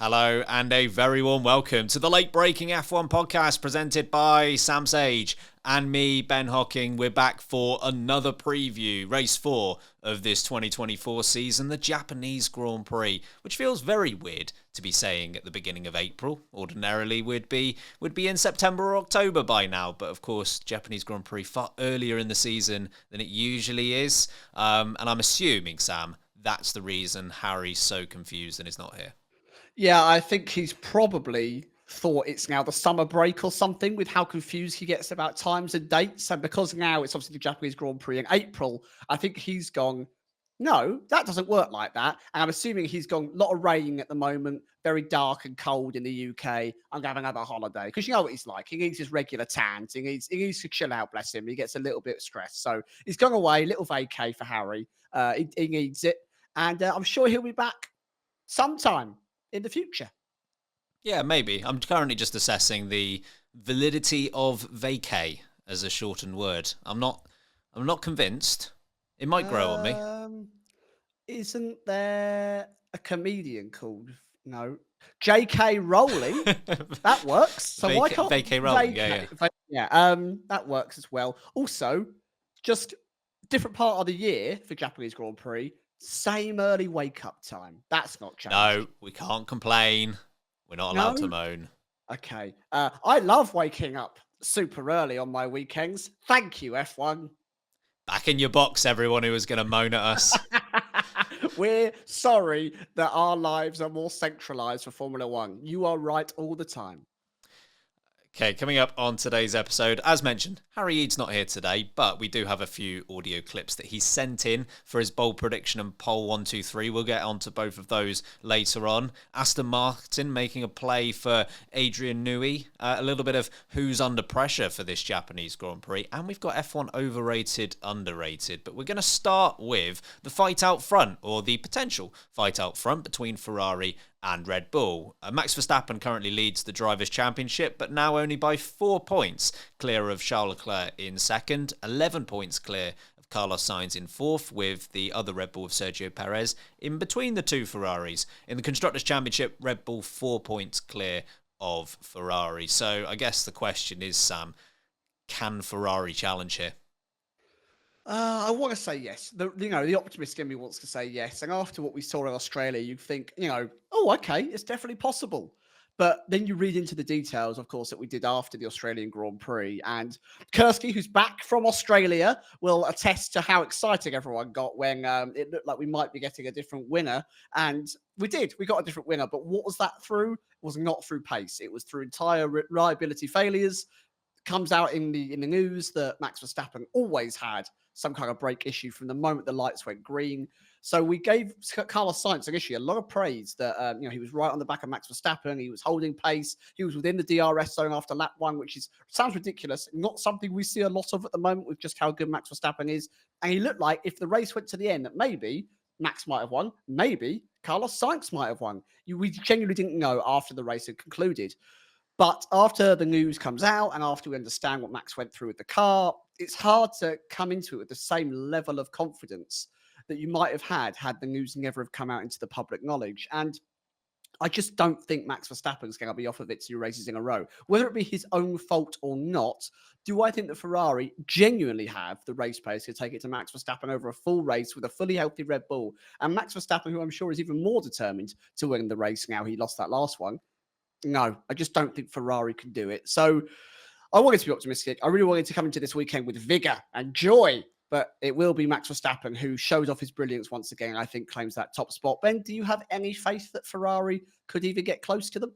Hello and a very warm welcome to the late breaking F1 podcast presented by Sam Sage and me, Ben Hocking. We're back for another preview, race 4 of this 2024 season, the Japanese Grand Prix, which feels very weird to be saying at the beginning of April. Ordinarily, we'd be in September or October by now, but of course, Japanese Grand Prix far earlier in the season than it usually is. And I'm assuming, Sam, that's the reason Harry's so confused and is not here. Yeah, I think he's probably thought it's now the summer break or something with how confused he gets about times and dates. And because now it's obviously the Japanese Grand Prix in April, I think he's gone, no, that doesn't work like that. And I'm assuming he's gone, a lot of rain at the moment, very dark and cold in the UK. I'm going to have another holiday. Because you know what he's like. He needs his regular tans. He needs to chill out, bless him. He gets a little bit stressed. So he's gone away, little vacay for Harry. He needs it. And I'm sure he'll be back sometime in the future. Yeah, maybe. I'm currently just assessing the validity of vacay as a shortened word. I'm not convinced. It might grow on me. Isn't there a comedian called J.K. Rowling? That works. So why can't vacay Rowling? Yeah. That works as well. Also, just different part of the year for Japanese Grand Prix. Same early wake up time. That's not changed. No, we can't complain. We're not allowed to moan. Okay. I love waking up super early on my weekends. Thank you, F1. Back in your box, everyone who was going to moan at us. We're sorry that our lives are more centralized for Formula One. You are right all the time. Okay, coming up on today's episode, as mentioned, Harry Eads not here today, but we do have a few audio clips that he sent in for his bold prediction and poll 1, 2, 3. We'll get onto both of those later on. Aston Martin making a play for Adrian Newey, a little bit of who's under pressure for this Japanese Grand Prix, and we've got F1 overrated, underrated. But we're going to start with the fight out front, or the potential fight out front between Ferrari and Red Bull. Max Verstappen currently leads the Drivers' Championship, but now only by 4 points clear of Charles Leclerc in second, 11 points clear of Carlos Sainz in fourth, with the other Red Bull of Sergio Perez in between the two Ferraris. In the Constructors' Championship, Red Bull 4 points clear of Ferrari. So I guess the question is, Sam, can Ferrari challenge here? I want to say yes. The optimist in me wants to say yes. And after what we saw in Australia, you think, oh, okay, it's definitely possible. But then you read into the details, of course, that we did after the Australian Grand Prix. And Kursky, who's back from Australia, will attest to how exciting everyone got when it looked like we might be getting a different winner. And we did. We got a different winner. But what was that through? It was not through pace. It was through entire reliability failures. Comes out in the news that Max Verstappen always had some kind of brake issue from the moment the lights went green. So we gave Carlos Sainz initially a lot of praise that he was right on the back of Max Verstappen. He was holding pace. He was within the DRS zone after lap 1, which sounds ridiculous. Not something we see a lot of at the moment with just how good Max Verstappen is. And he looked like if the race went to the end, that maybe Max might have won. Maybe Carlos Sainz might have won. We genuinely didn't know after the race had concluded. But after the news comes out and after we understand what Max went through with the car, it's hard to come into it with the same level of confidence that you might have had the news never have come out into the public knowledge. And I just don't think Max Verstappen is going to be off of it 2 races in a row. Whether it be his own fault or not, do I think that Ferrari genuinely have the race pace to take it to Max Verstappen over a full race with a fully healthy Red Bull? And Max Verstappen, who I'm sure is even more determined to win the race now he lost that last one. No, I just don't think Ferrari can do it. So I wanted to be optimistic. I really wanted to come into this weekend with vigor and joy, but it will be Max Verstappen who shows off his brilliance once again. I think claims that top spot. Ben, do you have any faith that Ferrari could even get close to them?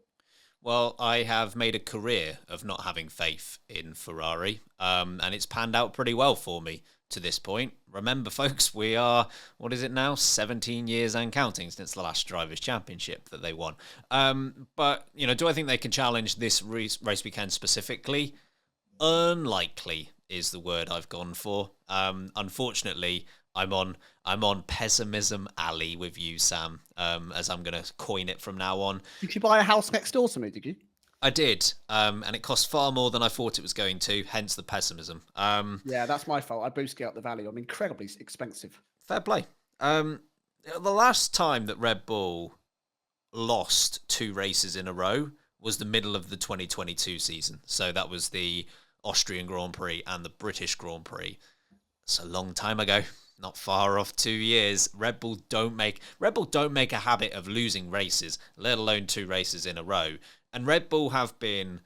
Well, I have made a career of not having faith in Ferrari, and it's panned out pretty well for me to this point. Remember, folks, we are, 17 years and counting since the last Drivers' Championship that they won. But, do I think they can challenge this race weekend specifically? Unlikely is the word I've gone for. Unfortunately, I'm on pessimism alley with you, Sam, as I'm going to coin it from now on. Did you buy a house next door to me, did you? I did, and it cost far more than I thought it was going to, hence the pessimism. Yeah, that's my fault. I boosted out the value. I'm incredibly expensive. Fair play. The last time that Red Bull lost 2 races in a row was the middle of the 2022 season. So that was the Austrian Grand Prix and the British Grand Prix. It's a long time ago, not far off 2 years. Red Bull don't make a habit of losing races, let alone 2 races in a row. And Red Bull have been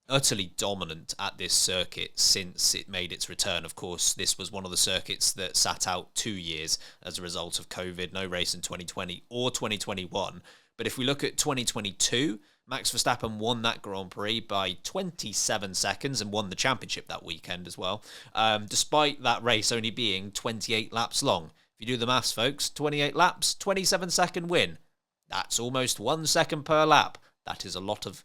utterly dominant at this circuit since it made its return. Of course, this was one of the circuits that sat out 2 years as a result of COVID. No race in 2020 or 2021. But if we look at 2022, Max Verstappen won that Grand Prix by 27 seconds and won the championship that weekend as well, despite that race only being 28 laps long. If you do the maths, folks, 28 laps, 27-second win. That's almost 1 second per lap. That is a lot of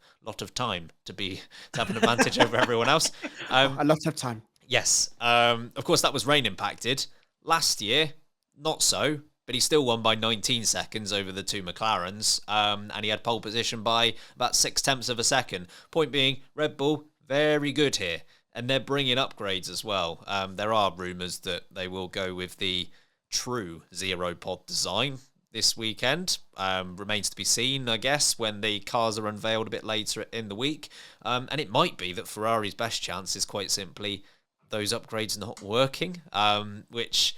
time to have an advantage over everyone else. A lot of time. Yes. Of course, that was rain impacted. Last year, not so. But he still won by 19 seconds over the 2 McLarens, and he had pole position by about 0.6 of a second. Point being, Red Bull, very good here, and they're bringing upgrades as well. There are rumours that they will go with the true zero-pod design this weekend. Remains to be seen, I guess, when the cars are unveiled a bit later in the week. And it might be that Ferrari's best chance is quite simply those upgrades not working, which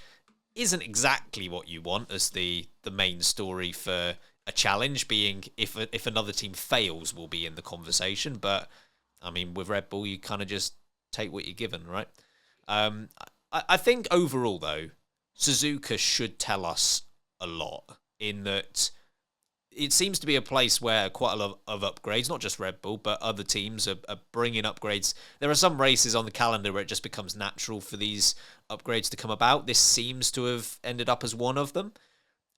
isn't exactly what you want as the main story for a challenge, being if another team fails, will be in the conversation. But I mean, with Red Bull, you kind of just take what you're given, right? I think overall, though, Suzuka should tell us a lot, in that it seems to be a place where quite a lot of upgrades, not just Red Bull, but other teams are bringing upgrades. There are some races on the calendar where it just becomes natural for these upgrades to come about. This seems to have ended up as one of them.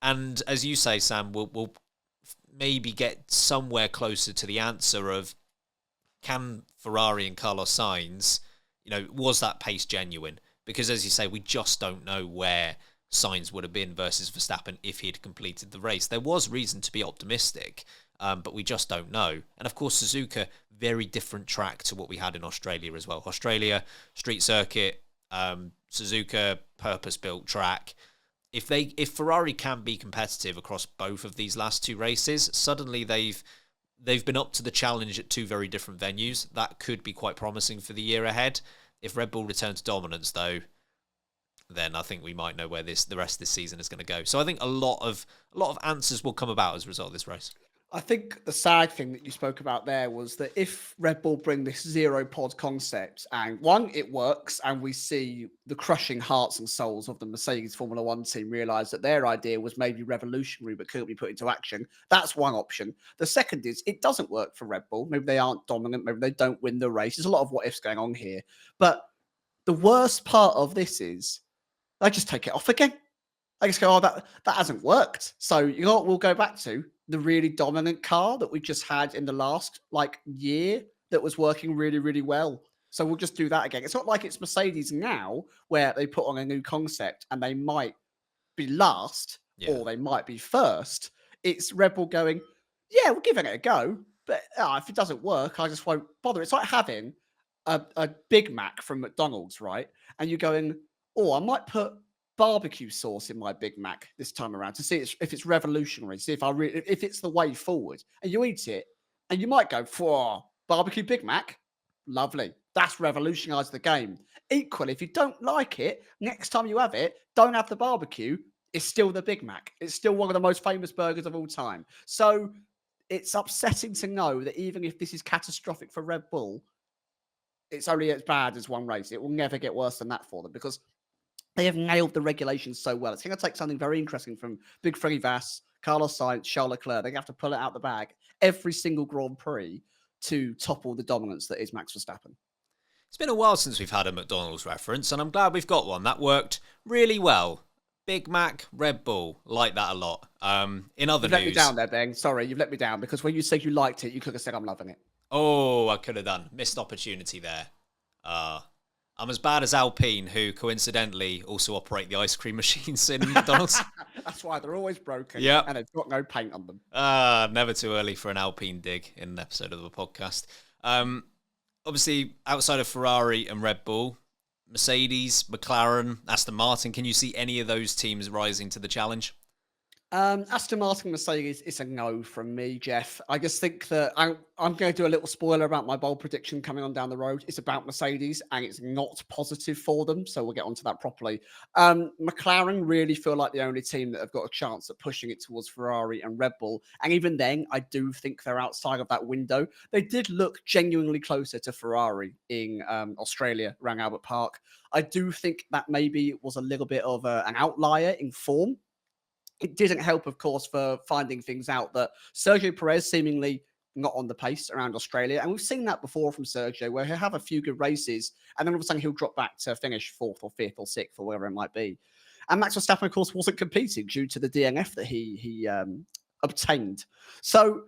And as you say, Sam, we'll maybe get somewhere closer to the answer of, can Ferrari and Carlos Sainz, was that pace genuine? Because as you say, we just don't know where Sainz would have been versus Verstappen if he had completed the race. There was reason to be optimistic, but we just don't know. And of course, Suzuka, very different track to what we had in Australia as well. Australia, street circuit, Suzuka, purpose-built track. If Ferrari can be competitive across both of these last 2 races, suddenly they've been up to the challenge at 2 very different venues. That could be quite promising for the year ahead. If Red Bull returns dominance, though, then I think we might know where the rest of this season is going to go. So I think a lot of answers will come about as a result of this race. I think the sad thing that you spoke about there was that if Red Bull bring this zero pod concept, and one, it works, and we see the crushing hearts and souls of the Mercedes Formula One team realize that their idea was maybe revolutionary but couldn't be put into action. That's one option. The second is it doesn't work for Red Bull. Maybe they aren't dominant. Maybe they don't win the race. There's a lot of what ifs going on here. But the worst part of this is they just take it off again. They just go, that hasn't worked. So you know what we'll go back to? The really dominant car that we just had in the last year that was working really, really well. So we'll just do that again. It's not like it's Mercedes now where they put on a new concept and they might be last or they might be first. It's Red Bull going, yeah, we're giving it a go. But if it doesn't work, I just won't bother. It's like having a Big Mac from McDonald's, right? And you're going, I might put barbecue sauce in my Big Mac this time around to see if it's revolutionary, see if it's the way forward. And you eat it, and you might go, for barbecue Big Mac, lovely. That's revolutionised the game. Equally, if you don't like it, next time you have it, don't have the barbecue. It's still the Big Mac. It's still one of the most famous burgers of all time. So it's upsetting to know that even if this is catastrophic for Red Bull, it's only as bad as one race. It will never get worse than that for them because they have nailed the regulations so well. It's going to take something very interesting from Big Freddy Vass, Carlos Sainz, Charles Leclerc. They have to pull it out the bag every single Grand Prix to topple the dominance that is Max Verstappen. It's been a while since we've had a McDonald's reference, and I'm glad we've got one. That worked really well. Big Mac, Red Bull, like that a lot. In other news... You've let me down there, Ben. Sorry, you've let me down because when you said you liked it, you could have said I'm loving it. Oh, I could have done. Missed opportunity there. I'm as bad as Alpine, who coincidentally also operate the ice cream machines in McDonald's. That's why they're always broken. Yeah, and they've got no paint on them. Never too early for an Alpine dig in an episode of the podcast. Obviously, outside of Ferrari and Red Bull, Mercedes, McLaren, Aston Martin, can you see any of those teams rising to the challenge? Aston Martin Mercedes is a no from me, Jeff. I just think that I'm going to do a little spoiler about my bold prediction coming on down the road. It's about Mercedes and it's not positive for them. So we'll get onto that properly. McLaren really feel like the only team that have got a chance at pushing it towards Ferrari and Red Bull. And even then, I do think they're outside of that window. They did look genuinely closer to Ferrari in Australia around Albert Park. I do think that maybe was a little bit of an outlier in form. It didn't help, of course, for finding things out that Sergio Perez seemingly not on the pace around Australia. And we've seen that before from Sergio, where he'll have a few good races and then all of a sudden he'll drop back to finish fourth or fifth or sixth or whatever it might be. And Max Verstappen, of course, wasn't competing due to the DNF that he obtained. So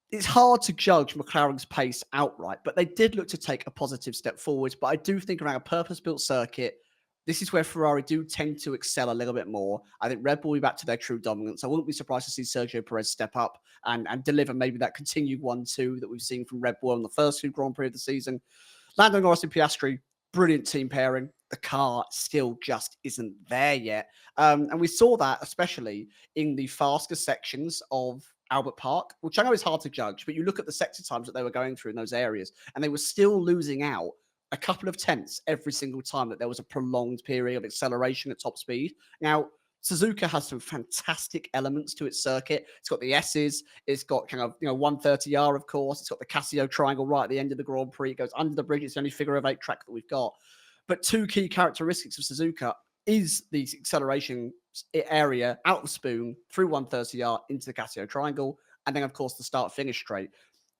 it's hard to judge McLaren's pace outright, but they did look to take a positive step forward. But I do think around a purpose-built circuit, this is where Ferrari do tend to excel a little bit more. I think Red Bull will be back to their true dominance. I wouldn't be surprised to see Sergio Perez step up and deliver maybe that continued 1-2 that we've seen from Red Bull in the first two Grand Prix of the season. Lando Norris and Piastri, brilliant team pairing. The car still just isn't there yet. And we saw that especially in the faster sections of Albert Park, which I know is hard to judge, but you look at the sector times that they were going through in those areas, and they were still losing out a couple of tenths every single time that there was a prolonged period of acceleration at top speed. Now, Suzuka has some fantastic elements to its circuit. It's got the S's. It's got kind of, 130R, of course. It's got the Casio triangle right at the end of the Grand Prix. It goes under the bridge. It's the only figure of eight track that we've got. But two key characteristics of Suzuka is the acceleration area out of Spoon through 130R into the Casio triangle. And then, of course, the start-finish straight.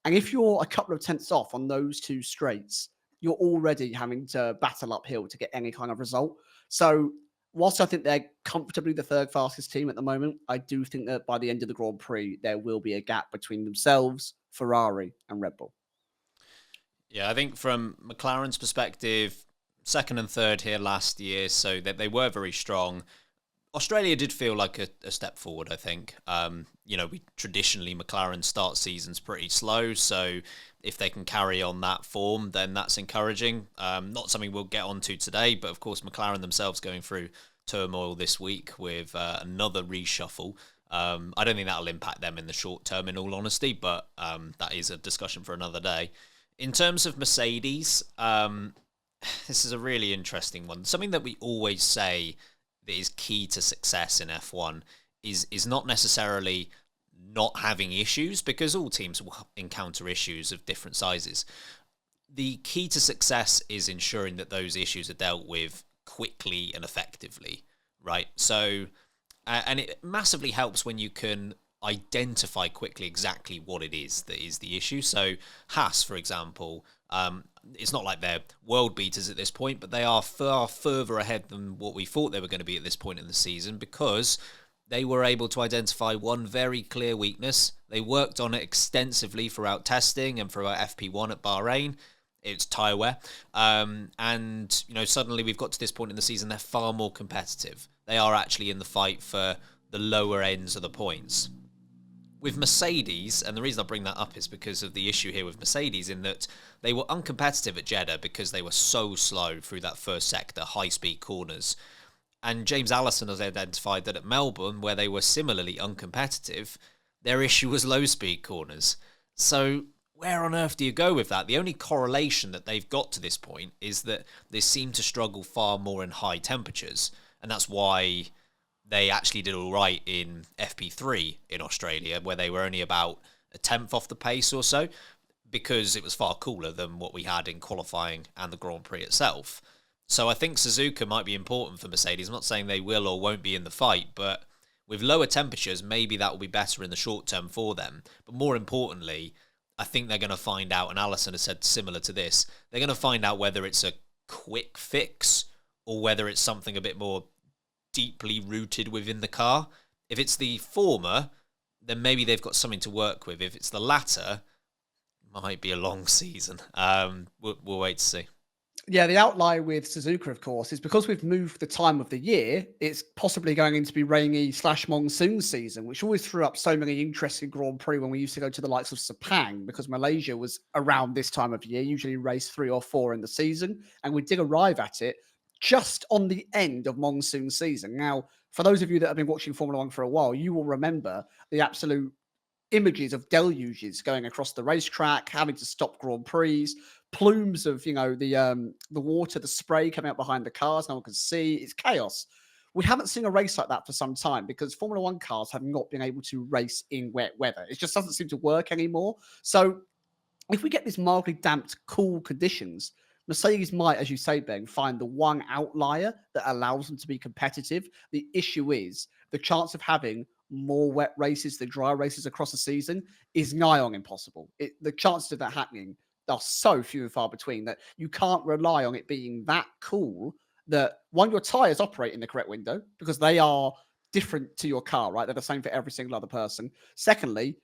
And if you're a couple of tenths off on those two straights, you're already having to battle uphill to get any kind of result. So whilst I think they're comfortably the third fastest team at the moment, I do think that by the end of the Grand Prix, there will be a gap between themselves, Ferrari, and Red Bull. Yeah, I think from McLaren's perspective, second and third here last year, so that they were very strong. Australia did feel like a step forward, I think. We traditionally, McLaren start seasons pretty slow, so if they can carry on that form, then that's encouraging. Not something we'll get onto today, but of course, McLaren themselves going through turmoil this week with another reshuffle. I don't think that'll impact them in the short term, in all honesty, but that is a discussion for another day. In terms of Mercedes, this is a really interesting one. Something that we always say that is key to success in F1 is not necessarily not having issues, because all teams will encounter issues of different sizes. The key to success is ensuring that those issues are dealt with quickly and effectively, right? So, and it massively helps when you can identify quickly exactly what it is that is the issue. So Haas, for example, it's not like they're world beaters at this point, but they are far further ahead than what we thought they were going to be at this point in the season, because they were able to identify one very clear weakness. They worked on it extensively throughout testing and throughout FP1 at Bahrain. It's tyre wear. And, suddenly we've got to this point in the season, they're far more competitive. They are actually in the fight for the lower ends of the points. With Mercedes, and the reason I bring that up is because of the issue here with Mercedes, in that they were uncompetitive at Jeddah because they were so slow through that first sector, high-speed corners. And James Allison has identified that at Melbourne, where they were similarly uncompetitive, their issue was low-speed corners. So where on earth do you go with that? The only correlation that they've got to this point is that they seem to struggle far more in high temperatures. And that's why they actually did all right in FP3 in Australia, where they were only about a tenth off the pace or so, because it was far cooler than what we had in qualifying and the Grand Prix itself. So I think Suzuka might be important for Mercedes. I'm not saying they will or won't be in the fight, but with lower temperatures, maybe that will be better in the short term for them. But more importantly, I think they're going to find out, and Allison has said similar to this, they're going to find out whether it's a quick fix or whether it's something a bit more deeply rooted within the car. If it's the former, then maybe they've got something to work with. If it's the latter, it might be a long season. We'll wait to see. Yeah, the outlier with Suzuka, of course, is because we've moved the time of the year, it's possibly going to be rainy/monsoon season, which always threw up so many interesting Grand Prix when we used to go to the likes of Sepang, because Malaysia was around this time of year, usually race 3 or 4 in the season, and we did arrive at it just on the end of monsoon season. Now, for those of you that have been watching Formula One for a while, you will remember the absolute images of deluges going across the racetrack, having to stop Grand Prix, plumes of the water, the spray coming out behind the cars, no one can see. It's chaos. We haven't seen a race like that for some time because Formula One cars have not been able to race in wet weather. It just doesn't seem to work anymore. So if we get these mildly damped, cool conditions, Mercedes might, as you say, Ben, find the one outlier that allows them to be competitive. The issue is the chance of having more wet races than dry races across the season is nigh on impossible. The chances of that happening are so few and far between that you can't rely on it being that cool that one, your tires operate in the correct window because they are different to your car, right? They're the same for every single other person. Secondly,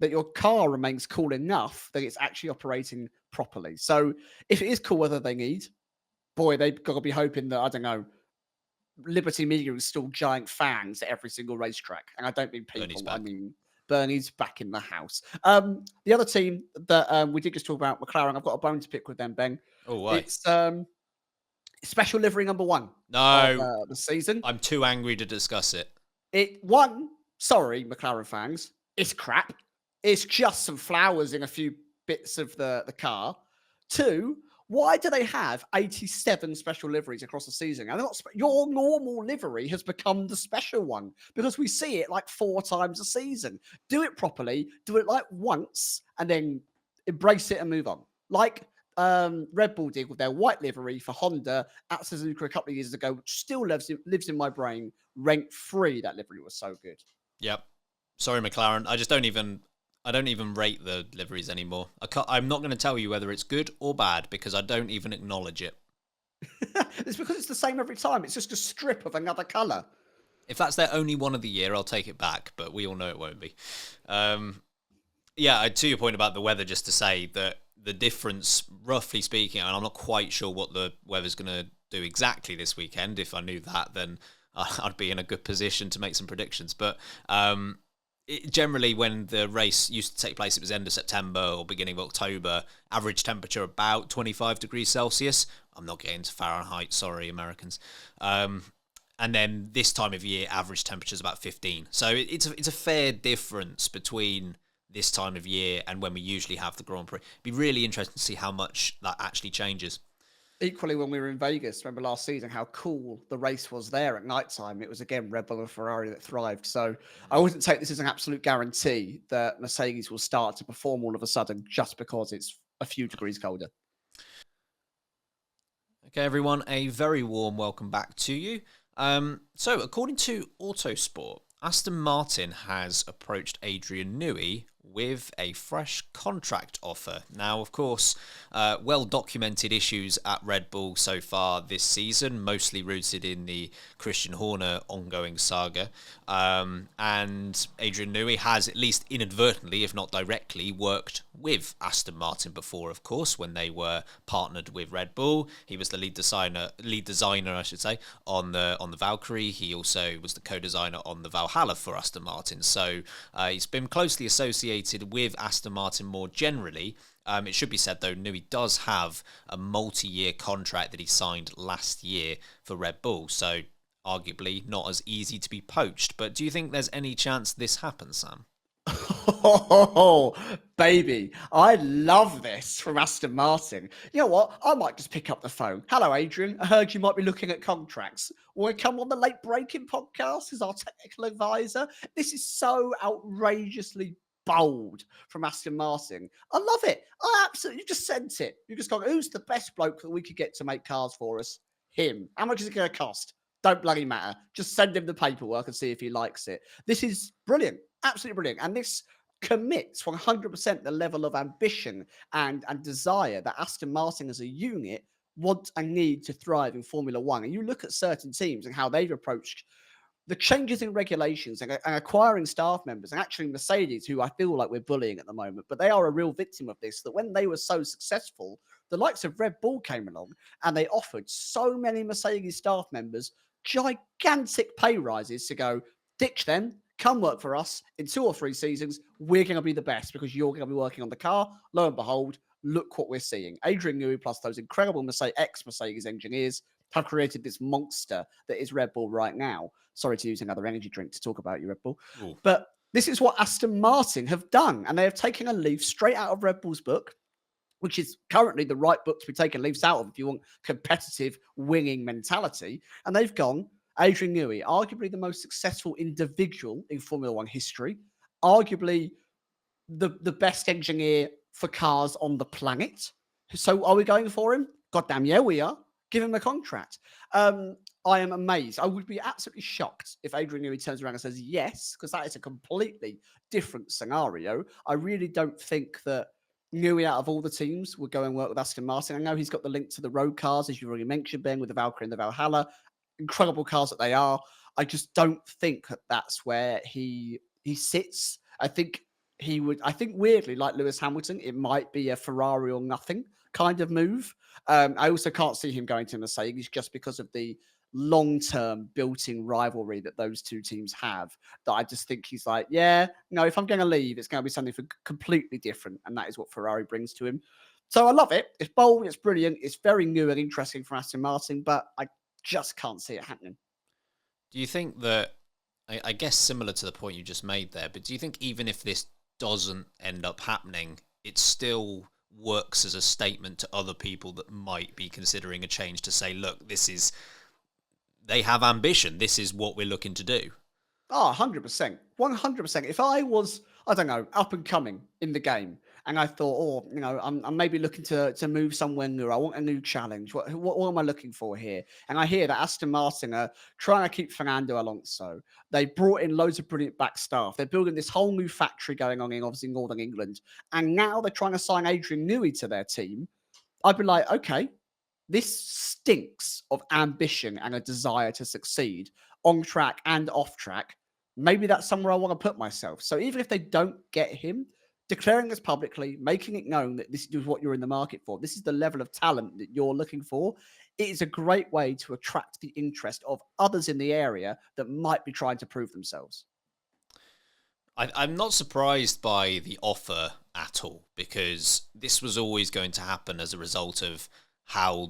that your car remains cool enough that it's actually operating properly. So if it is cool weather they need, boy, they've got to be hoping that, I don't know, Liberty Media install giant fans at every single racetrack. And I don't mean Bernie's people, I back. mean Bernie's back in the house. The other team that we did just talk about, McLaren, I've got a bone to pick with them, Ben. Oh, why? It's special livery number one of No, the season. I'm too angry to discuss it. Sorry, McLaren fans, it's crap. It's just some flowers in a few bits of the car. Two, why do they have 87 special liveries across the season? And your normal livery has become the special one because we see it like 4 times a season. Do it properly, do it like once, and then embrace it and move on. Like Red Bull did with their white livery for Honda at Suzuka a couple of years ago, which still lives in my brain rent free. That livery was so good. Yep. Sorry, McLaren. I don't even rate the liveries anymore. I'm not going to tell you whether it's good or bad because I don't even acknowledge it. It's because it's the same every time. It's just a strip of another colour. If that's their only one of the year, I'll take it back, but we all know it won't be. Yeah, to your point about the weather, just to say that the difference, roughly speaking, and I'm not quite sure what the weather's going to do exactly this weekend. If I knew that, then I'd be in a good position to make some predictions. But generally, when the race used to take place, it was end of September or beginning of October, average temperature about 25 degrees Celsius. I'm not getting to Fahrenheit, sorry, Americans. And then this time of year, average temperature is about 15. So it's a fair difference between this time of year and when we usually have the Grand Prix. It'd be really interesting to see how much that actually changes. Equally, when we were in Vegas, remember last season how cool the race was there at night time. It was again Red Bull and Ferrari that thrived. So I wouldn't take this as an absolute guarantee that Mercedes will start to perform all of a sudden just because it's a few degrees colder. Okay, everyone, a very warm welcome back to you. So, according to Autosport, Aston Martin has approached Adrian Newey with a fresh contract offer. Now, of course, well-documented issues at Red Bull so far this season, mostly rooted in the Christian Horner ongoing saga. And Adrian Newey has, at least inadvertently, if not directly, worked with Aston Martin before, of course, when they were partnered with Red Bull. He was the lead designer, I should say, on the Valkyrie. He also was the co-designer on the Valhalla for Aston Martin. So he's been closely associated with Aston Martin more generally. It should be said, though, Newey does have a multi-year contract that he signed last year for Red Bull. So arguably not as easy to be poached. But do you think there's any chance this happens, Sam? Oh, baby. I love this from Aston Martin. You know what? I might just pick up the phone. Hello, Adrian. I heard you might be looking at contracts. Want to come on the Late Breaking podcast as our technical advisor? This is so outrageously bold from Aston Martin. I love it. I absolutely, you just sent it. You just gone, who's the best bloke that we could get to make cars for us? Him. How much is it going to cost? Don't bloody matter. Just send him the paperwork and see if he likes it. This is brilliant. Absolutely brilliant. And this commits 100% the level of ambition and desire that Aston Martin as a unit want and need to thrive in Formula One. And you look at certain teams and how they've approached the changes in regulations and acquiring staff members, and actually Mercedes, who I feel like we're bullying at the moment, but they are a real victim of this, that when they were so successful, the likes of Red Bull came along and they offered so many Mercedes staff members gigantic pay rises to go, ditch them, come work for us in 2 or 3 seasons. We're going to be the best because you're going to be working on the car. Lo and behold, look what we're seeing. Adrian Newey plus those incredible ex-Mercedes engineers have created this monster that is Red Bull right now. Sorry to use another energy drink to talk about you, Red Bull. Ooh. But this is what Aston Martin have done. And they have taken a leaf straight out of Red Bull's book, which is currently the right book to be taking leaves out of if you want competitive winning mentality. And they've gone, Adrian Newey, arguably the most successful individual in Formula One history, arguably the best engineer for cars on the planet. So are we going for him? Goddamn yeah, we are. Give him a contract. I am amazed. I would be absolutely shocked if Adrian Newey turns around and says yes, because that is a completely different scenario. I really don't think that Newey, out of all the teams, would go and work with Aston Martin. I know he's got the link to the road cars, as you already mentioned, Ben, with the Valkyrie and the Valhalla. Incredible cars that they are. I just don't think that that's where he sits. I think he would. I think weirdly, like Lewis Hamilton, it might be a Ferrari or nothing kind of move. I also can't see him going to Mercedes just because of the long-term built-in rivalry that those two teams have. That I just think he's like, yeah, no, if I'm going to leave, it's going to be something completely different, and that is what Ferrari brings to him. So I love it. It's bold, it's brilliant, it's very new and interesting for Aston Martin, but I just can't see it happening. Do you think that, I guess similar to the point you just made there, but do you think even if this doesn't end up happening, it still works as a statement to other people that might be considering a change to say, look, they have ambition. This is what we're looking to do. Oh, 100%. 100%. If I was, I don't know, up and coming in the game and I thought, I'm maybe looking to move somewhere new. I want a new challenge. What am I looking for here? And I hear that Aston Martin are trying to keep Fernando Alonso. They brought in loads of brilliant back staff. They're building this whole new factory going on in obviously Northern England. And now they're trying to sign Adrian Newey to their team. I'd be like, okay, this stinks of ambition and a desire to succeed on track and off track. Maybe that's somewhere I want to put myself. So even if they don't get him, declaring this publicly, making it known that this is what you're in the market for, this is the level of talent that you're looking for, it is a great way to attract the interest of others in the area that might be trying to prove themselves. I'm not surprised by the offer at all, because this was always going to happen as a result of how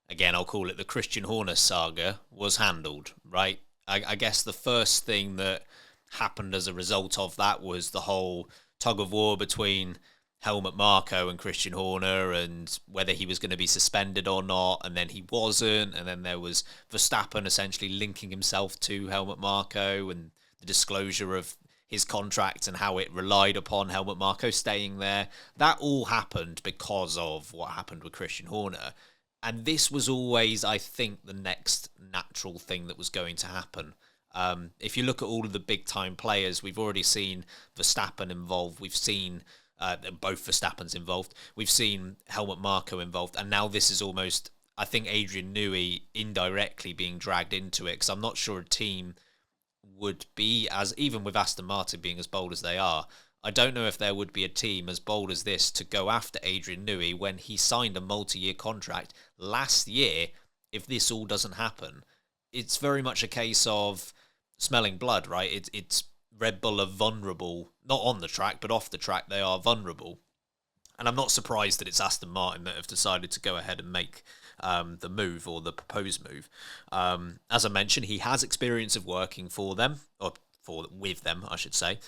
again, I'll call it the Christian Horner saga, was handled, right? I guess the first thing that happened as a result of that was the whole tug of war between Helmut Marko and Christian Horner, and whether he was going to be suspended or not, and then he wasn't, and then there was Verstappen essentially linking himself to Helmut Marko and the disclosure of his contract and how it relied upon Helmut Marko staying there. That all happened because of what happened with Christian Horner. And this was always, I think, the next natural thing that was going to happen. If you look at all of the big-time players, we've already seen Verstappen involved. We've seen both Verstappens involved. We've seen Helmut Marko involved. And now this is almost, I think, Adrian Newey indirectly being dragged into it, because I'm not sure a team would be even with Aston Martin being as bold as they are, I don't know if there would be a team as bold as this to go after Adrian Newey when he signed a multi-year contract last year. If this all doesn't happen, it's very much a case of smelling blood, right? It's Red Bull are vulnerable, not on the track, but off the track they are vulnerable. And I'm not surprised that it's Aston Martin that have decided to go ahead and make the move, or the proposed move. As I mentioned, he has experience of working for them, or with them, I should say,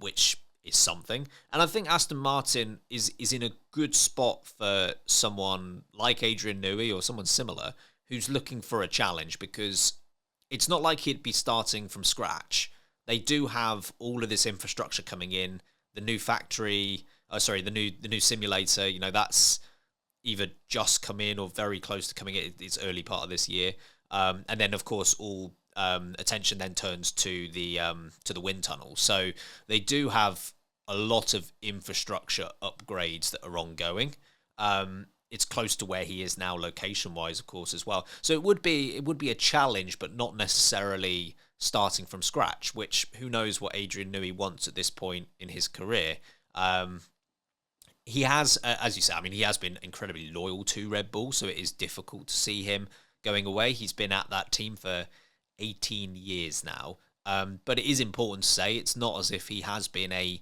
which is something. And I think Aston Martin is in a good spot for someone like Adrian Newey or someone similar who's looking for a challenge, because it's not like he'd be starting from scratch. They do have all of this infrastructure coming in, the new factory, the new simulator, that's either just come in or very close to coming in. It's early part of this year. And then, of course, all attention then turns to the wind tunnel. So they do have a lot of infrastructure upgrades that are ongoing. It's close to where he is now, location-wise, of course, as well. So it would be a challenge, but not necessarily starting from scratch. Which, who knows what Adrian Newey wants at this point in his career. He has, as you said, he has been incredibly loyal to Red Bull, so it is difficult to see him going away. He's been at that team for 18 years now. But it is important to say it's not as if he has been a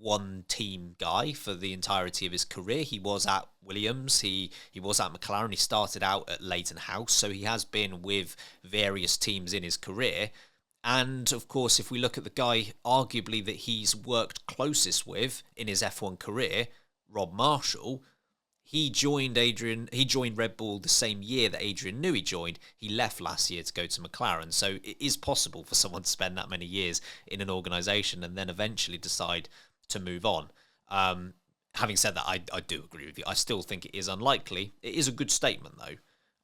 one team guy for the entirety of his career. He was at Williams, he was at McLaren, he started out at Leighton House, so he has been with various teams in his career. And of course, if we look at the guy arguably that he's worked closest with in his F1 career, Rob Marshall, he joined Red Bull the same year that Adrian Newey joined. He left last year to go to McLaren. So it is possible for someone to spend that many years in an organisation and then eventually decide to move on. Having said that, I do agree with you. I still think it is unlikely. It is a good statement, though.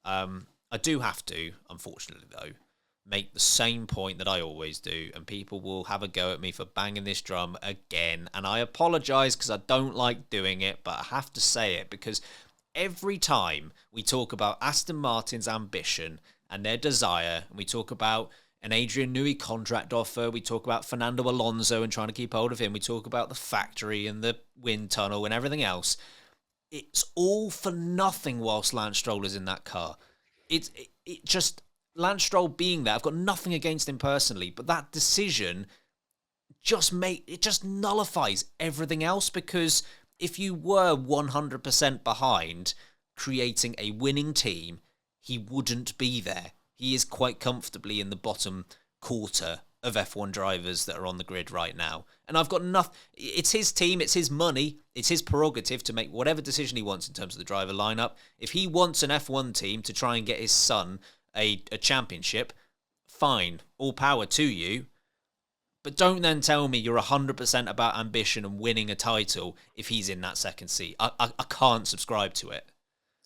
I do have to, unfortunately, though, make the same point that I always do, and people will have a go at me for banging this drum again, and I apologise because I don't like doing it, but I have to say it because every time we talk about Aston Martin's ambition and their desire, and we talk about an Adrian Newey contract offer, we talk about Fernando Alonso and trying to keep hold of him, we talk about the factory and the wind tunnel and everything else, it's all for nothing whilst Lance Stroll is in that car. It just... Lance Stroll being there, I've got nothing against him personally, but that decision just nullifies everything else, because if you were 100% behind creating a winning team, he wouldn't be there. He is quite comfortably in the bottom quarter of F1 drivers that are on the grid right now. And I've got nothing. It's his team, it's his money, it's his prerogative to make whatever decision he wants in terms of the driver lineup. If he wants an F1 team to try and get his son a championship, fine, all power to you, but don't then tell me you're 100% about ambition and winning a title if he's in that second seat. I can't subscribe to it.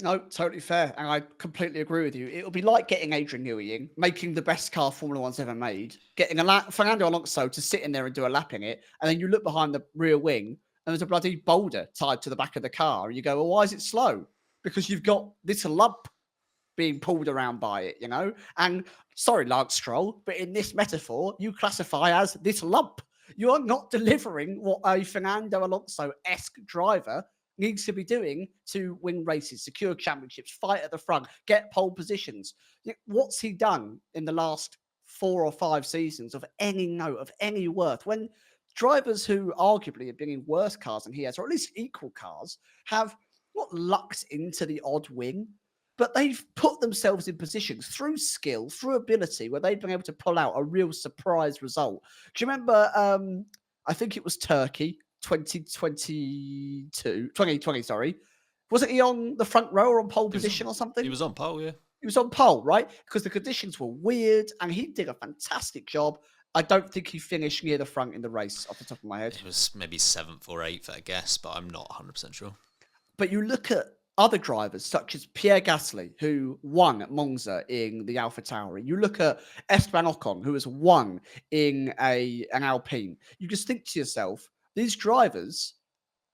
No, totally fair, and I completely agree with you. It'll be like getting Adrian Newey in, making the best car Formula One's ever made, getting Fernando Alonso to sit in there and do a lap in it, and then you look behind the rear wing and there's a bloody boulder tied to the back of the car, and you go, well, why is it slow? Because you've got this lump being pulled around by it, you know? And sorry, Lance Stroll, but in this metaphor, you classify as this lump. You are not delivering what a Fernando Alonso-esque driver needs to be doing to win races, secure championships, fight at the front, get pole positions. What's he done in the last 4 or 5 seasons of any note, of any worth? When drivers who arguably have been in worse cars than he has, or at least equal cars, have not lucked into the odd win, but they've put themselves in positions through skill, through ability, where they've been able to pull out a real surprise result. Do you remember, I think it was Turkey, 2020, sorry. Wasn't he on the front row or on pole position or something? He was on pole, yeah. He was on pole, right? Because the conditions were weird, and he did a fantastic job. I don't think he finished near the front in the race, off the top of my head. It was maybe 7th or 8th, I guess, but I'm not 100% sure. But you look at other drivers such as Pierre Gasly, who won at Monza in the AlphaTauri. You look at Esteban Ocon, who has won in an Alpine. You just think to yourself, these drivers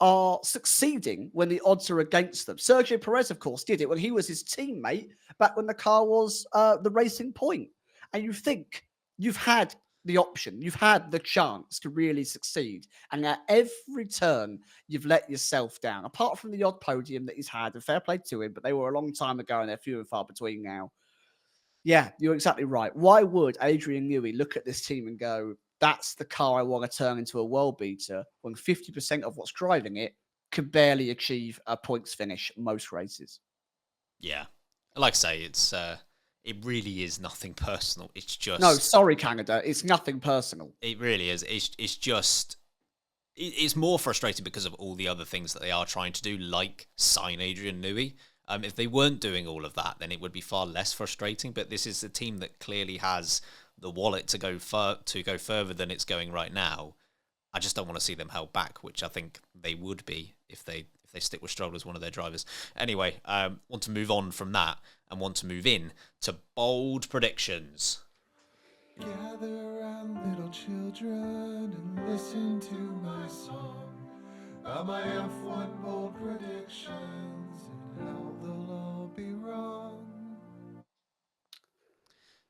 are succeeding when the odds are against them. Sergio Perez, of course, did it when he was his teammate back when the car was the Racing Point. And you think you've had the option, you've had the chance to really succeed, and at every turn you've let yourself down, apart from the odd podium that he's had, and fair play to him, but they were a long time ago and they're few and far between now. Yeah, you're exactly right. Why would Adrian Newey look at this team and go, that's the car I want to turn into a world beater, when 50% of what's driving it can barely achieve a points finish most races? Yeah, like I say, it really is nothing personal. It's just... No, sorry, Canada. It's nothing personal. It really is. It's just... It's more frustrating because of all the other things that they are trying to do, like sign Adrian Newey. If they weren't doing all of that, then it would be far less frustrating. But this is a team that clearly has the wallet to go further than it's going right now. I just don't want to see them held back, which I think they would be if they stick with Stroll as one of their drivers. Anyway, want to move on from that and want to move in to bold predictions. Gather around, little children, and listen to my song about my F1 bold predictions and how they'll all be wrong.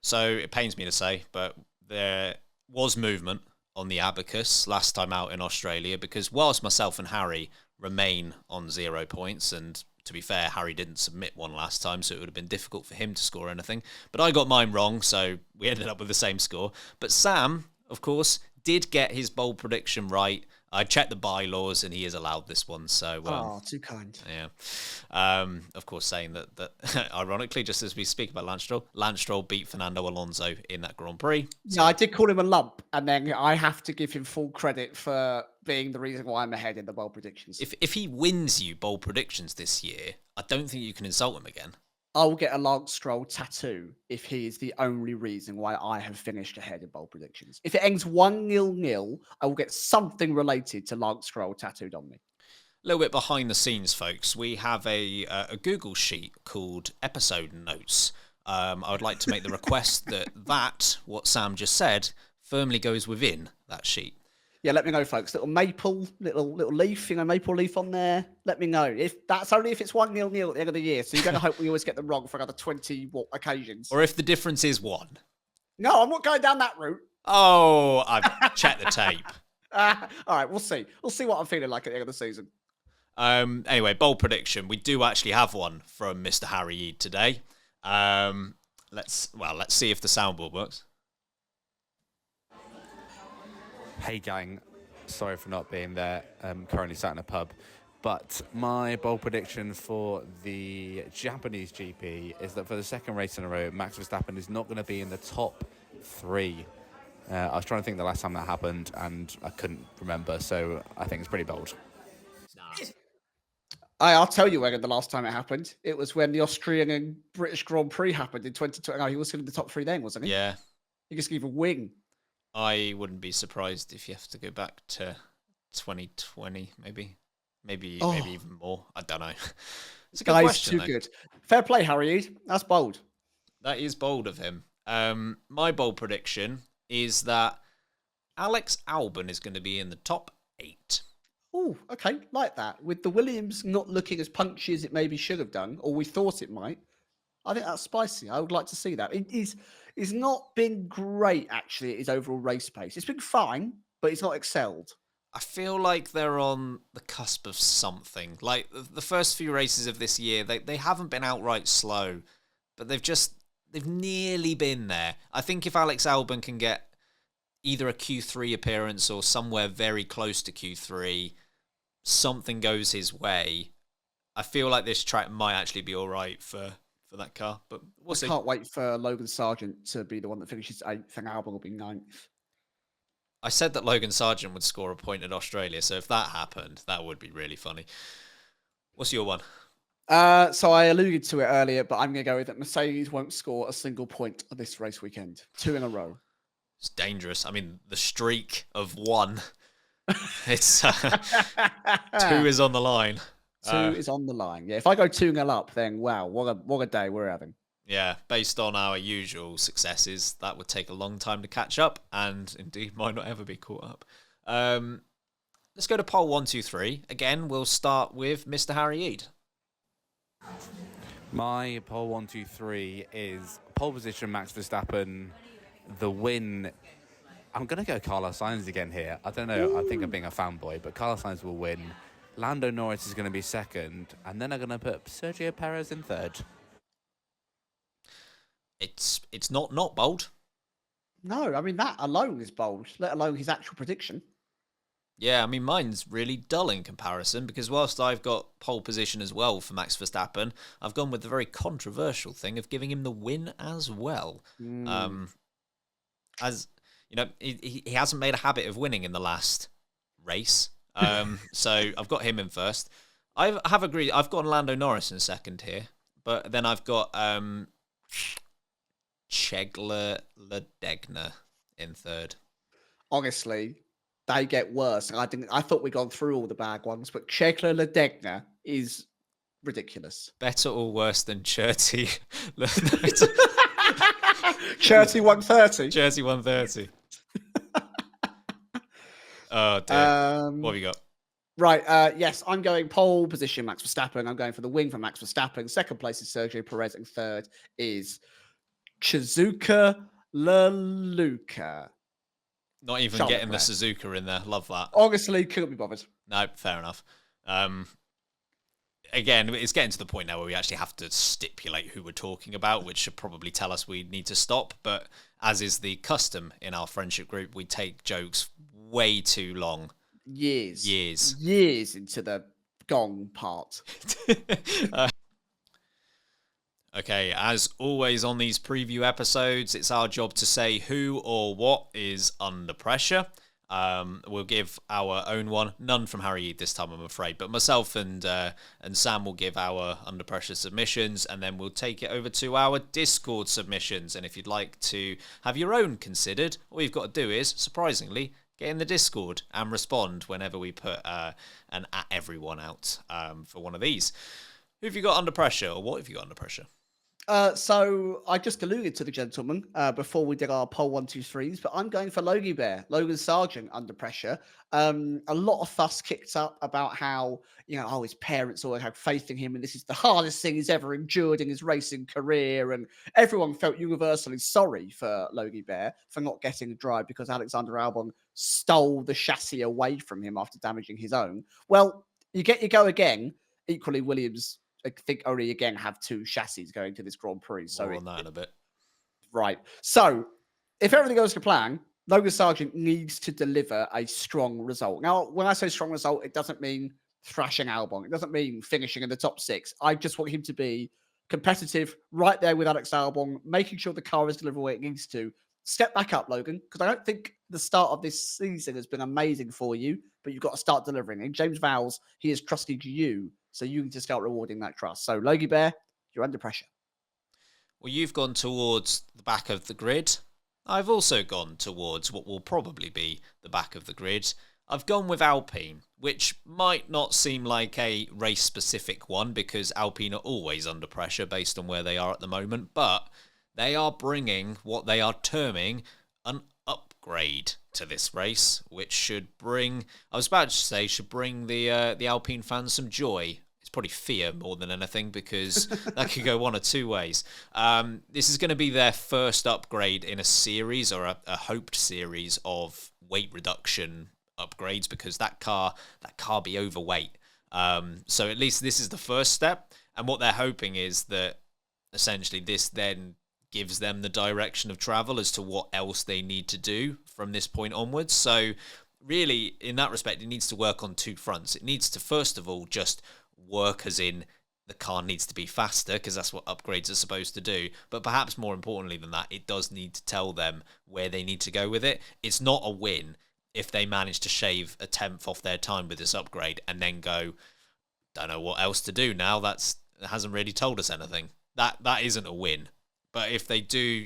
So it pains me to say, but there was movement on the abacus last time out in Australia, because whilst myself and Harry remain on 0 points, and to be fair, Harry didn't submit one last time, so it would have been difficult for him to score anything, but I got mine wrong, so we ended up with the same score. But Sam, of course, did get his bold prediction right I checked the bylaws, and he is allowed this one. So, too kind. yeah. Of course, saying that ironically, just as we speak about Lance Stroll beat Fernando Alonso in that Grand Prix. Yeah, I did call him a lump, and then I have to give him full credit for being the reason why I'm ahead in the bold predictions. If he wins you bold predictions this year, I don't think you can insult him again. I will get a Lance Stroll tattoo if he is the only reason why I have finished ahead in bold predictions. If it ends 1-0, I will get something related to Lance Stroll tattooed on me. A little bit behind the scenes, folks. We have a Google sheet called episode notes. I would like to make the request that what Sam just said firmly goes within that sheet. Yeah, let me know, folks. Little maple, little leaf, maple leaf on there. Let me know. If that's only if it's 1-0 at the end of the year. So you're going to hope we always get them wrong for another 20 occasions. Or if the difference is 1. No, I'm not going down that route. Oh, I've checked the tape. All right, we'll see. We'll see what I'm feeling like at the end of the season. Anyway, bold prediction. We do actually have one from Mr. Harry Eid today. Let's see if the soundboard works. Hey gang, sorry for not being there. I'm currently sat in a pub. But my bold prediction for the Japanese GP is that for the second race in a row, Max Verstappen is not going to be in the top 3. I was trying to think the last time that happened, and I couldn't remember, so I think it's pretty bold. I'll tell you when the last time it happened. It was when the Austrian and British Grand Prix happened in 2020. No, he was in the top 3 then, wasn't he? Yeah. He just gave a wing. I wouldn't be surprised if you have to go back to 2020, maybe even more. I don't know. It's a good question, too good. Fair play, Harry Eid. That's bold. That is bold of him. My bold prediction is that Alex Albon is going to be in the top 8. Oh, okay, like that. With the Williams not looking as punchy as it maybe should have done, or we thought it might. I think that's spicy. I would like to see that. It's not been great, actually, at his overall race pace. It's been fine, but it's not excelled. I feel like they're on the cusp of something. Like, the first few races of this year, they haven't been outright slow, but they've nearly been there. I think if Alex Albon can get either a Q3 appearance or somewhere very close to Q3, something goes his way, I feel like this track might actually be all right for that car, but we'll see. Can't wait for Logan Sargent to be the one that finishes 8th and Albon will be 9th. I said that Logan Sargent would score a point at Australia, so if that happened, that would be really funny. What's your one? So I alluded to it earlier, but I'm going to go with that Mercedes won't score a single point this race weekend. 2 in a row. It's dangerous. I mean, the streak of 1. It's 2 is on the line. 2 is on the line. Yeah, if I go 2-0 up, then wow, what a day we're having. Yeah, based on our usual successes, that would take a long time to catch up, and indeed might not ever be caught up. Let's go to poll 1, 2, 3. Again, we'll start with Mr. Harry Eid. My poll 1, 2, 3 is pole position Max Verstappen, the win. I'm going to go Carlos Sainz again here. I don't know. I think I'm being a fanboy, but Carlos Sainz will win. Lando Norris is going to be 2nd, and then I'm going to put Sergio Perez in 3rd. It's not bold. No, I mean, that alone is bold, let alone his actual prediction. Yeah, I mean, mine's really dull in comparison because whilst I've got pole position as well for Max Verstappen, I've gone with the very controversial thing of giving him the win as well. As you know, he hasn't made a habit of winning in the last race, so I've got him in first. I have agreed. I've got Lando Norris in 2nd here, but then I've got Chegler Ledegner in 3rd. Honestly, they get worse. I thought we'd gone through all the bad ones, but Chegler Ledegner is ridiculous. Better or worse than Cherty? Cherty 130. Cherty 130. Oh dear. What have you got? Right, yes, I'm going pole position Max Verstappen. I'm going for the win for Max Verstappen. 2nd place is Sergio Perez, and 3rd is Shizuka Leluca. Not even getting the Suzuka in there. Love that. Honestly, couldn't be bothered. No, fair enough. Again, it's getting to the point now where we actually have to stipulate who we're talking about, which should probably tell us we need to stop. But as is the custom in our friendship group, we take jokes way too long years into the gong part. Okay, as always on these preview episodes, it's our job to say who or what is under pressure. We'll give our own one. None from Harry Eid this time, I'm afraid. But myself and Sam will give our under pressure submissions, and then we'll take it over to our Discord submissions. And if you'd like to have your own considered, all you've got to do is, surprisingly, get in the Discord and respond whenever we put an at everyone out for one of these. Who have you got under pressure, or what have you got under pressure? So I just alluded to the gentleman before we did our poll 1, 2, 3s, but I'm going for Logie Bear, Logan Sargent under pressure. A lot of fuss kicked up about how, his parents always had faith in him and this is the hardest thing he's ever endured in his racing career. And everyone felt universally sorry for Logie Bear for not getting a drive because Alexander Albon stole the chassis away from him after damaging his own. Well, you go again. Equally, Williams, I think, only again have 2 chassis going to this Grand Prix. So More on that in a bit. Right. So if everything goes to plan, Logan Sargent needs to deliver a strong result. Now, when I say strong result, it doesn't mean thrashing Albon. It doesn't mean finishing in the top 6. I just want him to be competitive, right there with Alex Albon, making sure the car is delivering what it needs to. Step back up, Logan, because I don't think the start of this season has been amazing for you, but you've got to start delivering. And James Vowles, he has trusted you, so you need to start rewarding that trust. So, Logie Bear, you're under pressure. Well, you've gone towards the back of the grid. I've also gone towards what will probably be the back of the grid. I've gone with Alpine, which might not seem like a race-specific one because Alpine are always under pressure based on where they are at the moment, but they are bringing what they are terming an upgrade to this race, which should bring, I was about to say, should bring the Alpine fans some joy. It's probably fear more than anything because that could go one or two ways. This is going to be their first upgrade in a series or a hoped series of weight reduction upgrades because that car be overweight. So at least this is the first step. And what they're hoping is that essentially this then gives them the direction of travel as to what else they need to do from this point onwards. So really, in that respect, it needs to work on 2 fronts. It needs to, first of all, just work as in the car needs to be faster because that's what upgrades are supposed to do. But perhaps more importantly than that, it does need to tell them where they need to go with it. It's not a win if they manage to shave a 10th off their time with this upgrade and then go, don't know what else to do now. That hasn't really told us anything. That isn't a win. But if they do,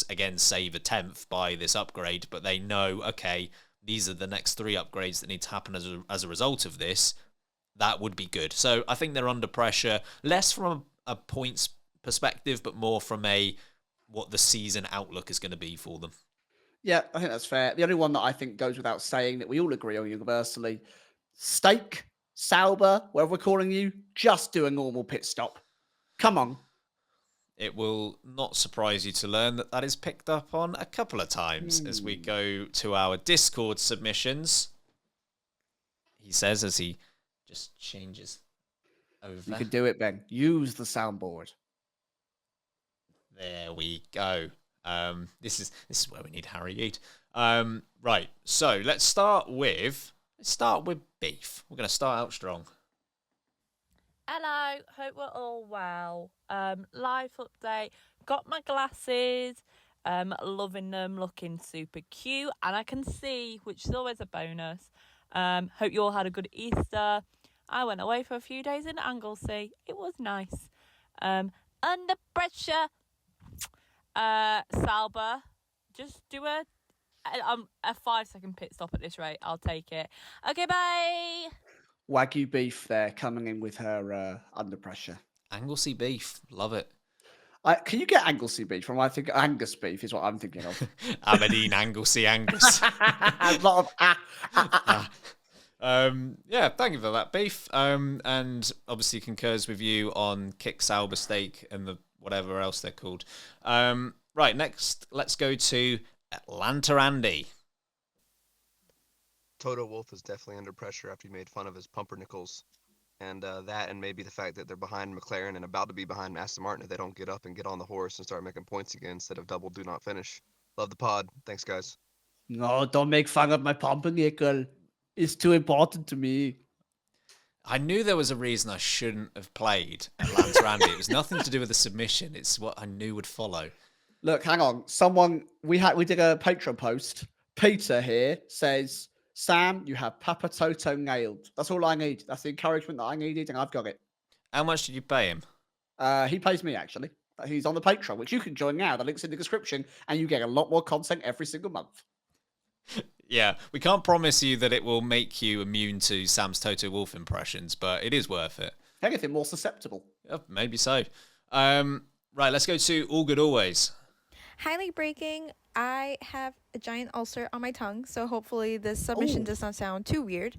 again, save a 10th by this upgrade, but they know, okay, these are the next 3 upgrades that need to happen as a result of this, that would be good. So I think they're under pressure, less from a points perspective, but more from what the season outlook is going to be for them. Yeah, I think that's fair. The only one that I think goes without saying that we all agree on universally, Steak, Sauber, whatever we're calling you, just do a normal pit stop. Come on. It will not surprise you to learn that is picked up on a couple of times as we go to our Discord submissions. He says as he just changes over. You can do it, Ben. Use the soundboard. There we go. This is where we need Harry Eid. Right, so let's start with beef. We're going to start out strong. Hello, hope we're all well. Life update. Got my glasses. Loving them, looking super cute, and I can see, which is always a bonus. Hope you all had a good Easter. I went away for a few days in Anglesey. It was nice. Under pressure. Sauber, just do a 5-second pit stop at this rate. I'll take it. Okay, bye. Wagyu beef there coming in with her under pressure. Anglesey beef, love it. Can you get Anglesey beef from? I think Angus beef is what I'm thinking of. Aberdeen, Anglesey, Angus. A lot of yeah, thank you for that, beef. And obviously concurs with you on Kick Sauber Steak and the whatever else they're called. Right, next, let's go to Atlanta Andy. Toto Wolff is definitely under pressure after he made fun of his pumpernickels. And that and maybe the fact that they're behind McLaren and about to be behind Aston Martin if they don't get up and get on the horse and start making points again instead of double do not finish. Love the pod. Thanks, guys. No, don't make fun of my pumpernickel. It's too important to me. I knew there was a reason I shouldn't have played Atlanta Andy. It was nothing to do with the submission. It's what I knew would follow. Look, hang on. We did a Patreon post. Peter here says, Sam, you have Papa Toto nailed. That's all I need. That's the encouragement that I needed, and I've got it. How much did you pay him? He pays me actually. He's on the Patreon, which you can join now. The link's in the description, and you get a lot more content every single month. Yeah, we can't promise you that it will make you immune to Sam's Toto Wolff impressions, but it is worth it. Anything more susceptible. Maybe so. Right, let's go to All Good Always. Highly breaking. I have a giant ulcer on my tongue, so hopefully this submission does not sound too weird.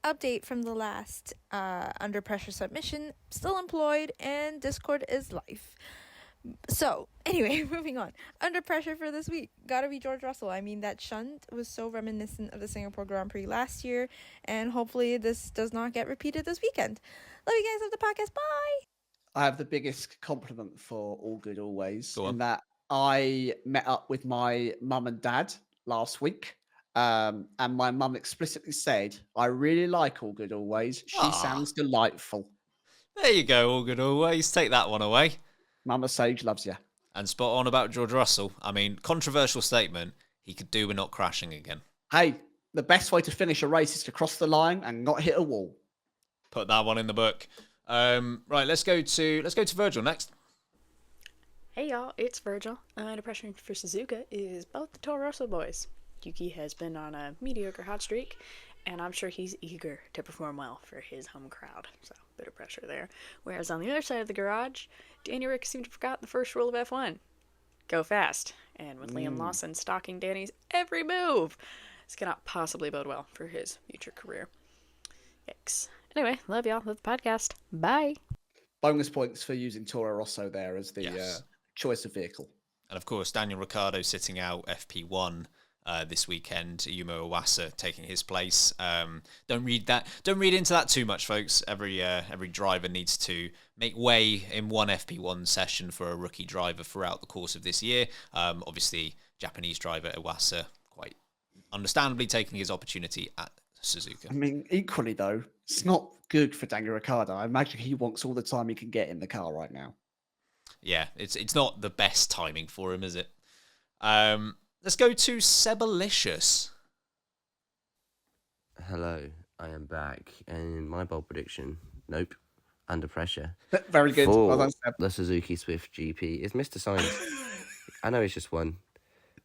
Update from the last Under Pressure submission. Still employed, and Discord is life. So, anyway, moving on. Under pressure for this week. Gotta be George Russell. I mean, that shunt was so reminiscent of the Singapore Grand Prix last year, and hopefully this does not get repeated this weekend. Love you guys. Love the podcast. Bye! I have the biggest compliment for All Good Always Go on. in that I met up with my mum and dad last week. And my mum explicitly said, I really like All Good Always. She sounds delightful. There you go, All Good Always. Take that one away. Mama Sage loves you. And spot on about George Russell. I mean, controversial statement. He could do with not crashing again. Hey, the best way to finish a race is to cross the line and not hit a wall. Put that one in the book. Right, let's go to Virgil next. Hey y'all, it's Virgil. Under pressure for Suzuka is both the Toro Rosso boys. Yuki has been on a mediocre hot streak, and I'm sure he's eager to perform well for his home crowd. So, bit of pressure there. Whereas on the other side of the garage, Danny Rick seemed to have forgotten the first rule of F1. Go fast. And with Liam Lawson stalking Danny's every move, this cannot possibly bode well for his future career. Yikes. Anyway, love y'all. Love the podcast. Bye. Bonus points for using Toro Rosso there as the Yes. choice of vehicle. And of course, Daniel Ricciardo sitting out FP1 this weekend. Yuma Iwasa taking his place. Don't read into that too much, folks. Every driver needs to make way in one FP1 session for a rookie driver throughout the course of this year. Obviously, Japanese driver Iwasa quite understandably taking his opportunity at Suzuka. I mean, equally though, it's not good for Daniel Ricciardo. I imagine he wants all the time he can get in the car right now. Yeah, it's not the best timing for him, is it? Let's go to Sebalicious. Hello, I am back, and my bold prediction, nope, under pressure. Very good. For Well done, Seb. the Suzuki Swift GP is Mr. Science. I know he's just one,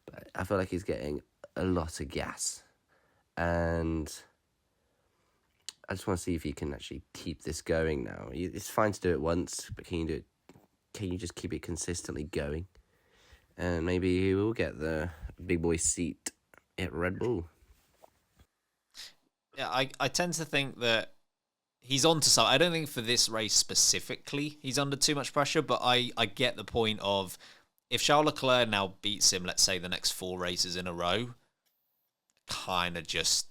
but I feel like he's getting a lot of gas, and I just want to see if he can actually keep this going now. It's fine to do it once, but can you just keep it consistently going? And maybe he will get the big boy seat at Red Bull. Yeah, I tend to think that he's onto something. I don't think for this race specifically he's under too much pressure, but I get the point of if Charles Leclerc now beats him, let's say the next 4 races in a row, kind of just,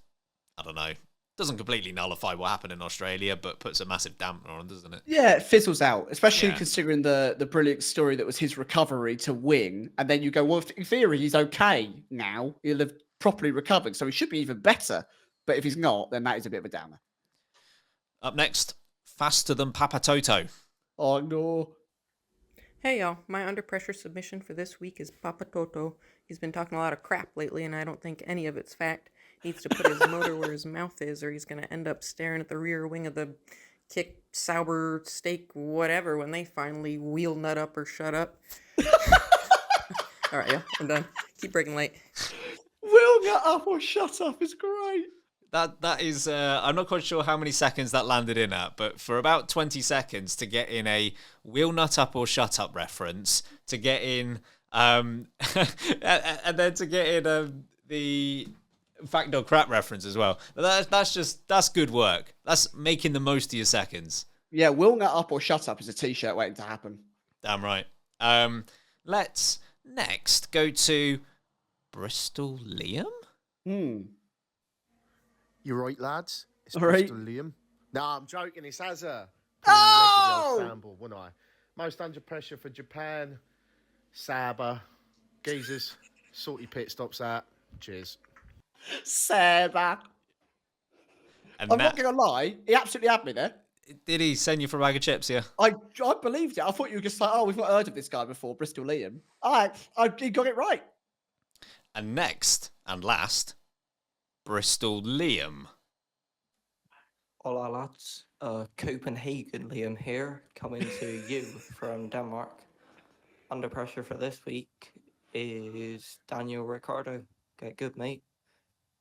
I don't know, doesn't completely nullify what happened in Australia, but puts a massive dampener on, doesn't it? Yeah, it fizzles out, especially Yeah. considering the brilliant story that was his recovery to win. And then you go, well, in theory, he's okay now. He'll have properly recovered, so he should be even better. But if he's not, then that is a bit of a downer. Up next, Faster Than Papa Toto. Oh, no. Hey y'all, my under pressure submission for this week is Papa Toto. He's been talking a lot of crap lately, and I don't think any of it's fact. He needs to put his motor where his mouth is, or he's going to end up staring at the rear wing of the kick, sauber, steak, whatever, when they finally wheel nut up or shut up. Alright, yeah, I'm done. Keep breaking late. Will get up or shut up is great. That is, I'm not quite sure how many seconds that landed in at, but for about 20 seconds to get in a wheel nut up or shut up reference, to get in, and then to get in the fact or crap reference as well. That's good work. That's making the most of your seconds. Yeah, will nut up or shut up is a t-shirt waiting to happen. Damn right. Let's next go to Bristol Liam. You're right, lads. It's All right. Bristol Liam. No, I'm joking. It's Azza. Oh! Scramble, wouldn't I? Most under pressure for Japan. Saber. Geezers. Salty pit stops out. Cheers. Seba. And I'm not going to lie. He absolutely had me there. did he send you for a bag of chips? Yeah. I believed it. I thought you were just like, oh, we've not heard of this guy before, Bristol Liam. He got it right. And next and last, Bristol Liam. Hola lads, Copenhagen Liam here, coming to you from Denmark. Under pressure for this week is Daniel Ricciardo. Get good, mate.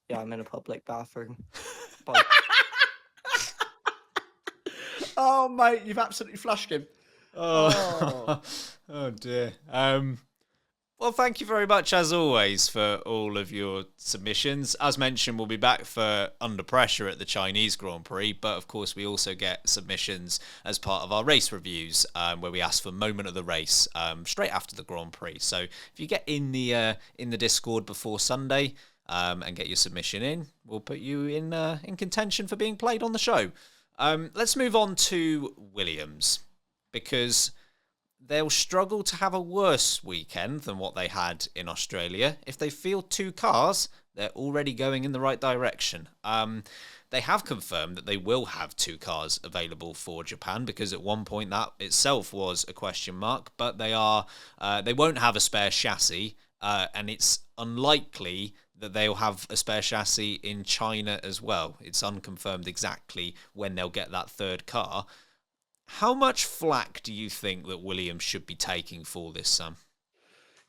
Yeah, I'm in a public bathroom. Bye. Oh, mate, you've absolutely flushed him. Oh, oh dear. Well, thank you very much, as always, for all of your submissions. As mentioned, we'll be back for Under Pressure at the Chinese Grand Prix, but of course we also get submissions as part of our race reviews, where we ask for moment of the race straight after the Grand Prix. So if you get in the Discord before Sunday and get your submission in, we'll put you in contention for being played on the show. Let's move on to Williams, because they'll struggle to have a worse weekend than what they had in Australia. If they field 2 cars, they're already going in the right direction. They have confirmed that they will have 2 cars available for Japan, because at one point that itself was a question mark, but they won't have a spare chassis, and it's unlikely that they'll have a spare chassis in China as well. It's unconfirmed exactly when they'll get that 3rd car. How much flack do you think that Williams should be taking for this, Sam?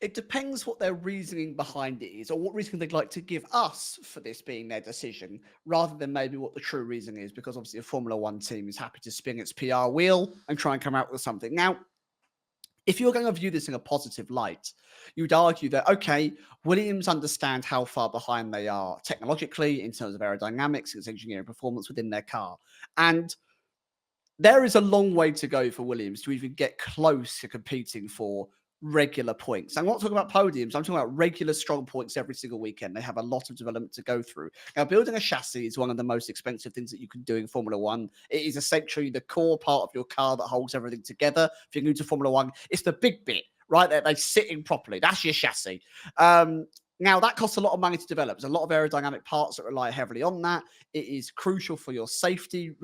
It depends what their reasoning behind it is, or what reasoning they'd like to give us for this being their decision, rather than maybe what the true reason is, because obviously a Formula One team is happy to spin its PR wheel and try and come out with something. Now, if you're going to view this in a positive light, you'd argue that, okay, Williams understand how far behind they are technologically in terms of aerodynamics, its engineering performance within their car. And there is a long way to go for Williams to even get close to competing for regular points. I'm not talking about podiums. I'm talking about regular strong points every single weekend. They have a lot of development to go through. Now, building a chassis is one of the most expensive things that you can do in Formula One. It is essentially the core part of your car that holds everything together. If you're new to Formula One, it's the big bit, right? They're sitting properly. That's your chassis. Now, that costs a lot of money to develop. There's a lot of aerodynamic parts that rely heavily on that. It is crucial for your safety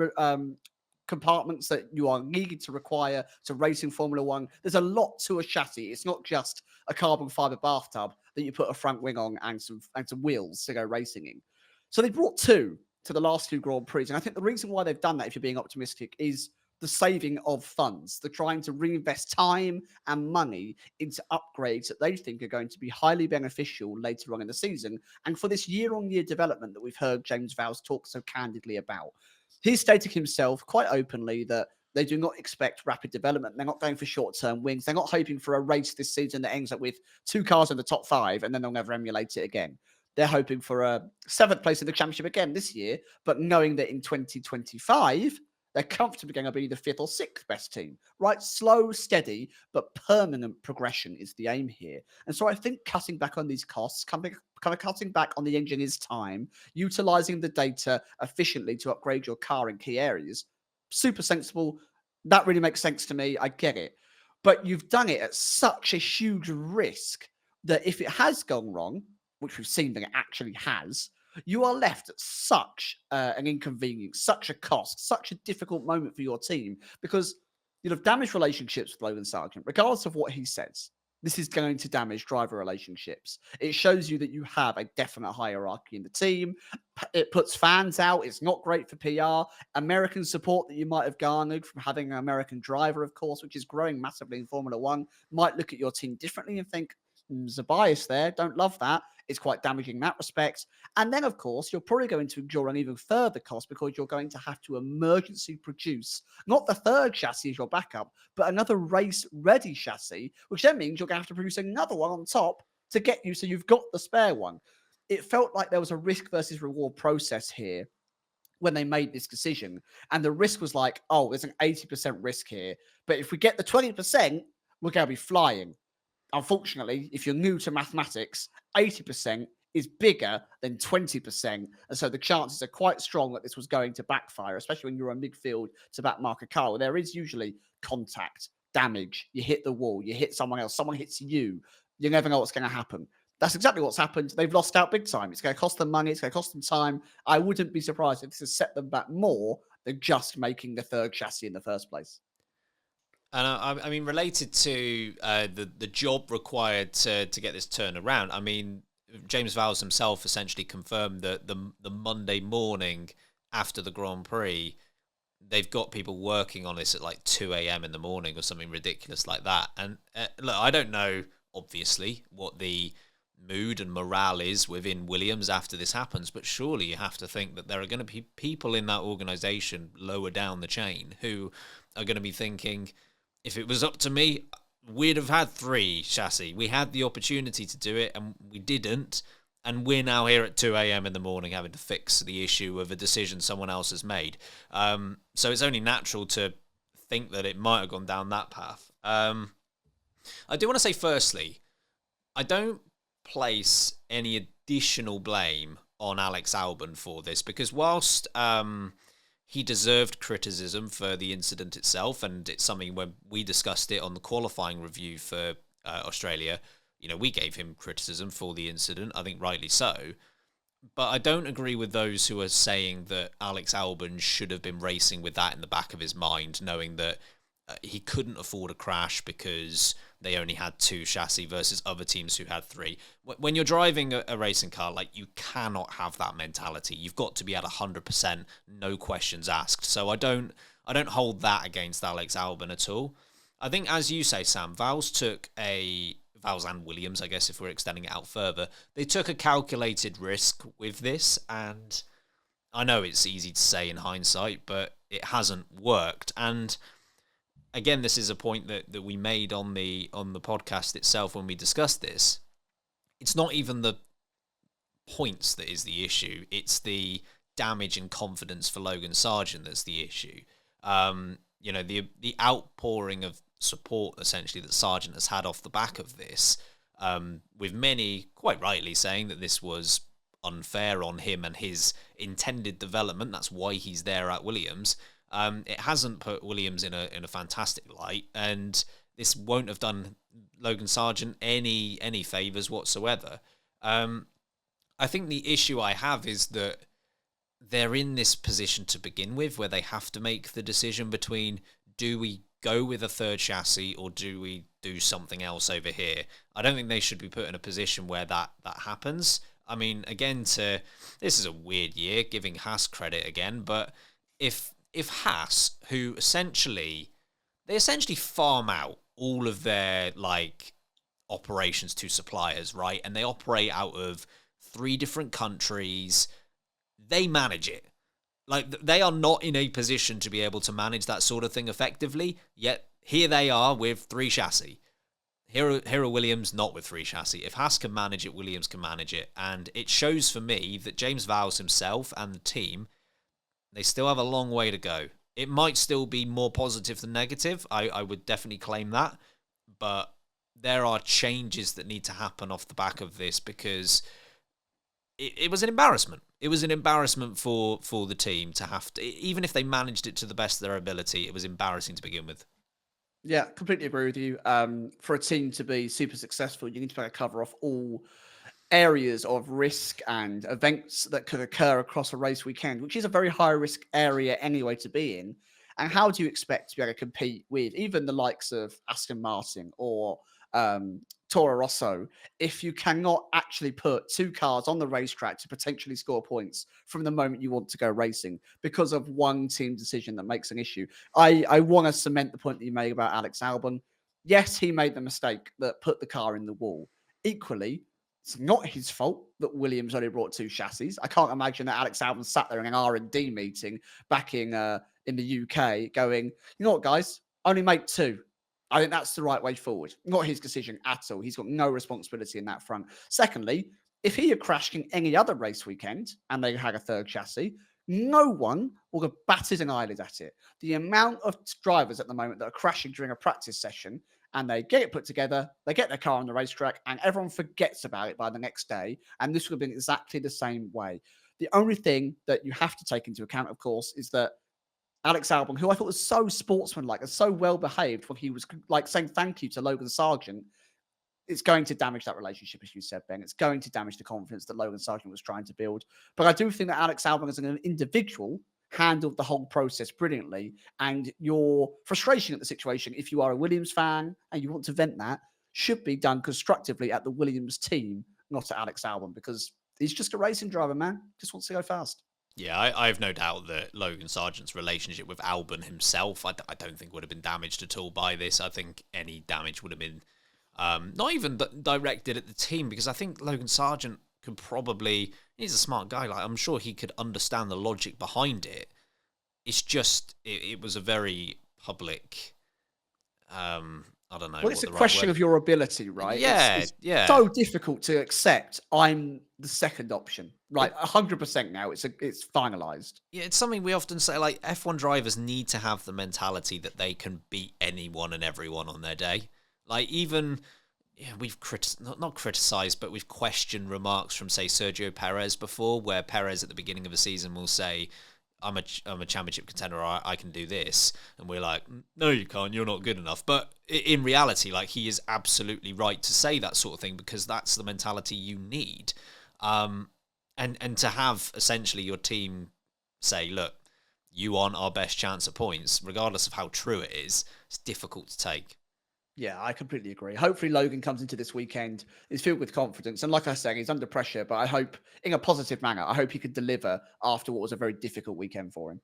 compartments that you are needed to require to race in Formula One. There's a lot to a chassis. It's not just a carbon fiber bathtub that you put a front wing on and some wheels to go racing in. So they brought 2 to the last 2 Grand Prix. And I think the reason why they've done that, if you're being optimistic, is the saving of funds. They're trying to reinvest time and money into upgrades that they think are going to be highly beneficial later on in the season, and for this year-on-year development that we've heard James Vowles talk so candidly about. He's stated himself quite openly that they do not expect rapid development. They're not going for short-term wins. They're not hoping for a race this season that ends up with 2 cars in the top 5 and then they'll never emulate it again. They're hoping for a 7th place in the championship again this year, but knowing that in 2025, they're comfortably going to be the 5th or 6th best team, right? Slow, steady, but permanent progression is the aim here. And so I think cutting back on these costs, kind of cutting back on the engineer's time, utilizing the data efficiently to upgrade your car in key areas, super sensible. That really makes sense to me. I get it. But you've done it at such a huge risk that if it has gone wrong, which we've seen that it actually has, you are left at such an inconvenience, such a cost, such a difficult moment for your team, because you'll have damaged relationships with Logan Sargent, regardless of what he says. This is going to damage driver relationships. It shows you that you have a definite hierarchy in the team. It puts fans out. It's not great for PR. American support that you might have garnered from having an American driver, of course, which is growing massively in Formula One, might look at your team differently and think, there's a bias there. Don't love that. It's quite damaging in that respect. And then, of course, you're probably going to endure an even further cost because you're going to have to emergency produce not the 3rd chassis as your backup, but another race-ready chassis, which then means you're going to have to produce another one on top to get you so you've got the spare one. It felt like there was a risk versus reward process here when they made this decision. And the risk was like, oh, there's an 80% risk here. But if we get the 20%, we're going to be flying. Unfortunately, if you're new to mathematics, 80% is bigger than 20%. And so the chances are quite strong that this was going to backfire, especially when you're on midfield to backmark a car. There is usually contact, damage. You hit the wall, you hit someone else, someone hits you. You never know what's going to happen. That's exactly what's happened. They've lost out big time. It's going to cost them money. It's going to cost them time. I wouldn't be surprised if this has set them back more than just making the third chassis in the first place. And I mean, related to the job required to get this turned around, I mean, James Vowles himself essentially confirmed that the Monday morning after the Grand Prix, they've got people working on this at like 2 a.m. in the morning or something ridiculous like that. And look, I don't know, obviously, what the mood and morale is within Williams after this happens, but surely you have to think that there are going to be people in that organisation lower down the chain who are going to be thinking, if it was up to me, we'd have had 3 chassis. We had the opportunity to do it and we didn't. And we're now here at 2 a.m. in the morning having to fix the issue of a decision someone else has made. So it's only natural to think that it might have gone down that path. I do want to say, firstly, I don't place any additional blame on Alex Albon for this, because whilst he deserved criticism for the incident itself, and it's something when we discussed it on the qualifying review for Australia, we gave him criticism for the incident, I think rightly so. But I don't agree with those who are saying that Alex Albon should have been racing with that in the back of his mind, knowing that he couldn't afford a crash because they only had 2 chassis versus other teams who had 3. When you're driving a racing car, like, you cannot have that mentality. You've got to be at 100%, no questions asked. So I don't hold that against Alex Albon at all. I think, as you say, Sam, Vowles and Williams, I guess, if we're extending it out further, they took a calculated risk with this, and I know it's easy to say in hindsight, but it hasn't worked. And again, this is a point that we made on the podcast itself when we discussed this. It's not even the points that is the issue. It's the damage and confidence for Logan Sargeant that's the issue. The outpouring of support, essentially, that Sargeant has had off the back of this, with many quite rightly saying that this was unfair on him and his intended development. That's why he's there at Williams. It hasn't put Williams in a fantastic light, and this won't have done Logan Sargeant any favours whatsoever. I think the issue I have is that they're in this position to begin with, where they have to make the decision between, do we go with a third chassis or do we do something else over here? I don't think they should be put in a position where that happens. I mean, again, this is a weird year, giving Haas credit again, but if Haas, who essentially farm out all of their operations to suppliers, right? And they operate out of 3 different countries. They manage it. They are not in a position to be able to manage that sort of thing effectively, yet here they are with 3 chassis. Here are Williams not with 3 chassis. If Haas can manage it, Williams can manage it. And it shows for me that James Vowles himself and the team, they still have a long way to go. It might still be more positive than negative. I would definitely claim that. But there are changes that need to happen off the back of this, because it was an embarrassment. It was an embarrassment for the team to have to, even if they managed it to the best of their ability, it was embarrassing to begin with. Yeah, completely agree with you. For a team to be super successful, you need to be able to cover off all areas of risk and events that could occur across a race weekend, which is a very high risk area anyway to be in. And how do you expect to be able to compete with even the likes of Aston Martin or Toro Rosso if you cannot actually put 2 cars on the racetrack to potentially score points from the moment you want to go racing because of one team decision that makes an issue? I want to cement the point that you made about Alex Albon. Yes, he made the mistake that put the car in the wall. Equally, it's not his fault that Williams only brought 2 chassis. I can't imagine that Alex Albon sat there in an R&D meeting back in the UK going, you know what, guys, only make 2. I think that's the right way forward. Not his decision at all. He's got no responsibility in that front. Secondly, if he had crashed in any other race weekend and they had a third chassis, no one will have batted an eyelid at it. The amount of drivers at the moment that are crashing during a practice session and they get it put together, they get their car on the racetrack, and everyone forgets about it by the next day. And this would have been exactly the same way. The only thing that you have to take into account, of course, is that Alex Albon, who I thought was so sportsmanlike and so well behaved when he was saying thank you to Logan Sargeant, it's going to damage that relationship, as you said, Ben. It's going to damage the confidence that Logan Sargent was trying to build. But I do think that Alex Albon, as an individual, handled the whole process brilliantly. And your frustration at the situation, if you are a Williams fan and you want to vent that, should be done constructively at the Williams team, not at Alex Albon, because he's just a racing driver, man. Just wants to go fast. Yeah, I have no doubt that Logan Sargent's relationship with Albon himself, I don't think would have been damaged at all by this. I think any damage would have been not even directed at the team, because I think Logan Sargent could probably, he's a smart guy, like I'm sure he could understand the logic behind it. It's just, it was a very public, I don't know. Well, it's a question of your ability, right? Yeah, it's so difficult to accept. I'm the second option, right? 100% now. It's finalized. Yeah, it's something we often say. Like F1 drivers need to have the mentality that they can beat anyone and everyone on their day. Like even we've not criticized, but we've questioned remarks from say Sergio Perez before, where Perez at the beginning of the season will say, I'm a championship contender, I can do this. And we're like, no, you can't, you're not good enough. But in reality, like, he is absolutely right to say that sort of thing, because that's the mentality you need. And to have essentially your team say, look, you aren't our best chance at points, regardless of how true it is, it's difficult to take. Yeah, I completely agree. Hopefully Logan comes into this weekend, is filled with confidence. And like I said, he's under pressure, but I hope in a positive manner, I hope he could deliver after what was a very difficult weekend for him.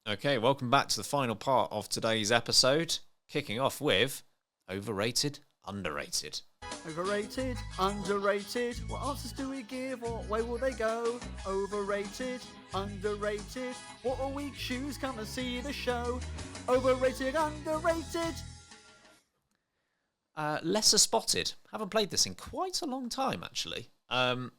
Okay, welcome back to the final part of today's episode, kicking off with Overrated, Underrated. Overrated, underrated. What answers do we give? What way will they go? Overrated, underrated. What a week shoes, come and see the show. Overrated, underrated. Lesser spotted. Haven't played this in quite a long time, actually. F1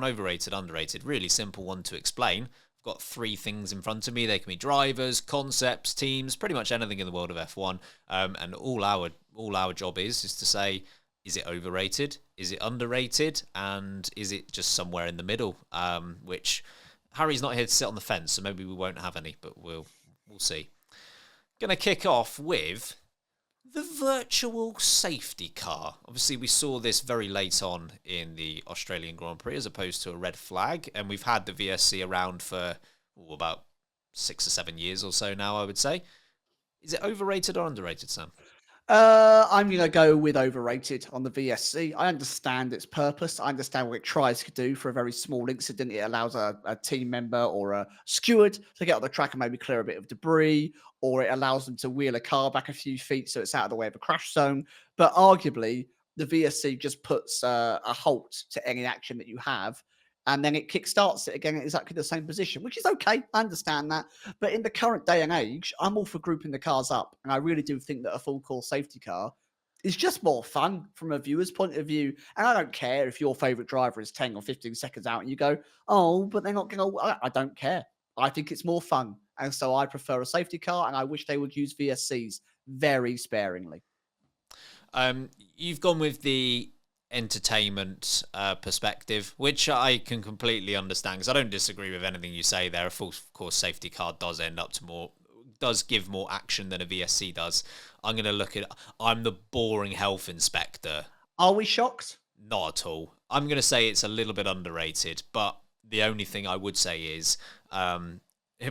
overrated, underrated. Really simple one to explain. I've got 3 things in front of me. They can be drivers, concepts, teams, pretty much anything in the world of F1. And all our job is to say, is it overrated? Is it underrated? And is it just somewhere in the middle? Which Harry's not here to sit on the fence, so maybe we won't have any, but we'll see. Gonna kick off with the virtual safety car. Obviously, we saw this very late on in the Australian Grand Prix as opposed to a red flag, and we've had the VSC around for about 6 or 7 years or so now, I would say. Is it overrated or underrated, Sam? I'm going to go with overrated on the VSC. I understand its purpose. I understand what it tries to do for a very small incident. It allows a team member or a steward to get on the track and maybe clear a bit of debris, or it allows them to wheel a car back a few feet so it's out of the way of a crash zone. But arguably, the VSC just puts a halt to any action that you have, and then it kickstarts it again in exactly the same position, which is okay. I understand that. But in the current day and age, I'm all for grouping the cars up. And I really do think that a full course safety car is just more fun from a viewer's point of view. And I don't care if your favorite driver is 10 or 15 seconds out and you go, oh, but they're not going to. I don't care. I think it's more fun. And so I prefer a safety car, and I wish they would use VSCs very sparingly. You've gone with the entertainment perspective, which I can completely understand, because I don't disagree with anything you say there. A full course safety car does give more action than a VSC does. I'm going to look at, I'm the boring health inspector. Are we shocked? Not at all. I'm going to say it's a little bit underrated, but the only thing I would say is,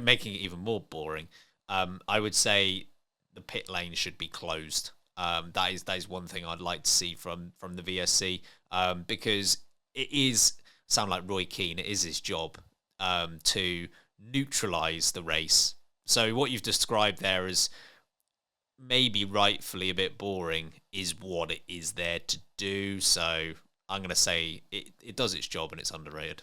making it even more boring, I would say the pit lane should be closed. That is one thing I'd like to see from the VSC, because it is, sound like Roy Keane, it is his job to neutralise the race. So what you've described there as maybe rightfully a bit boring is what it is there to do. So I'm going to say it does its job and it's underrated.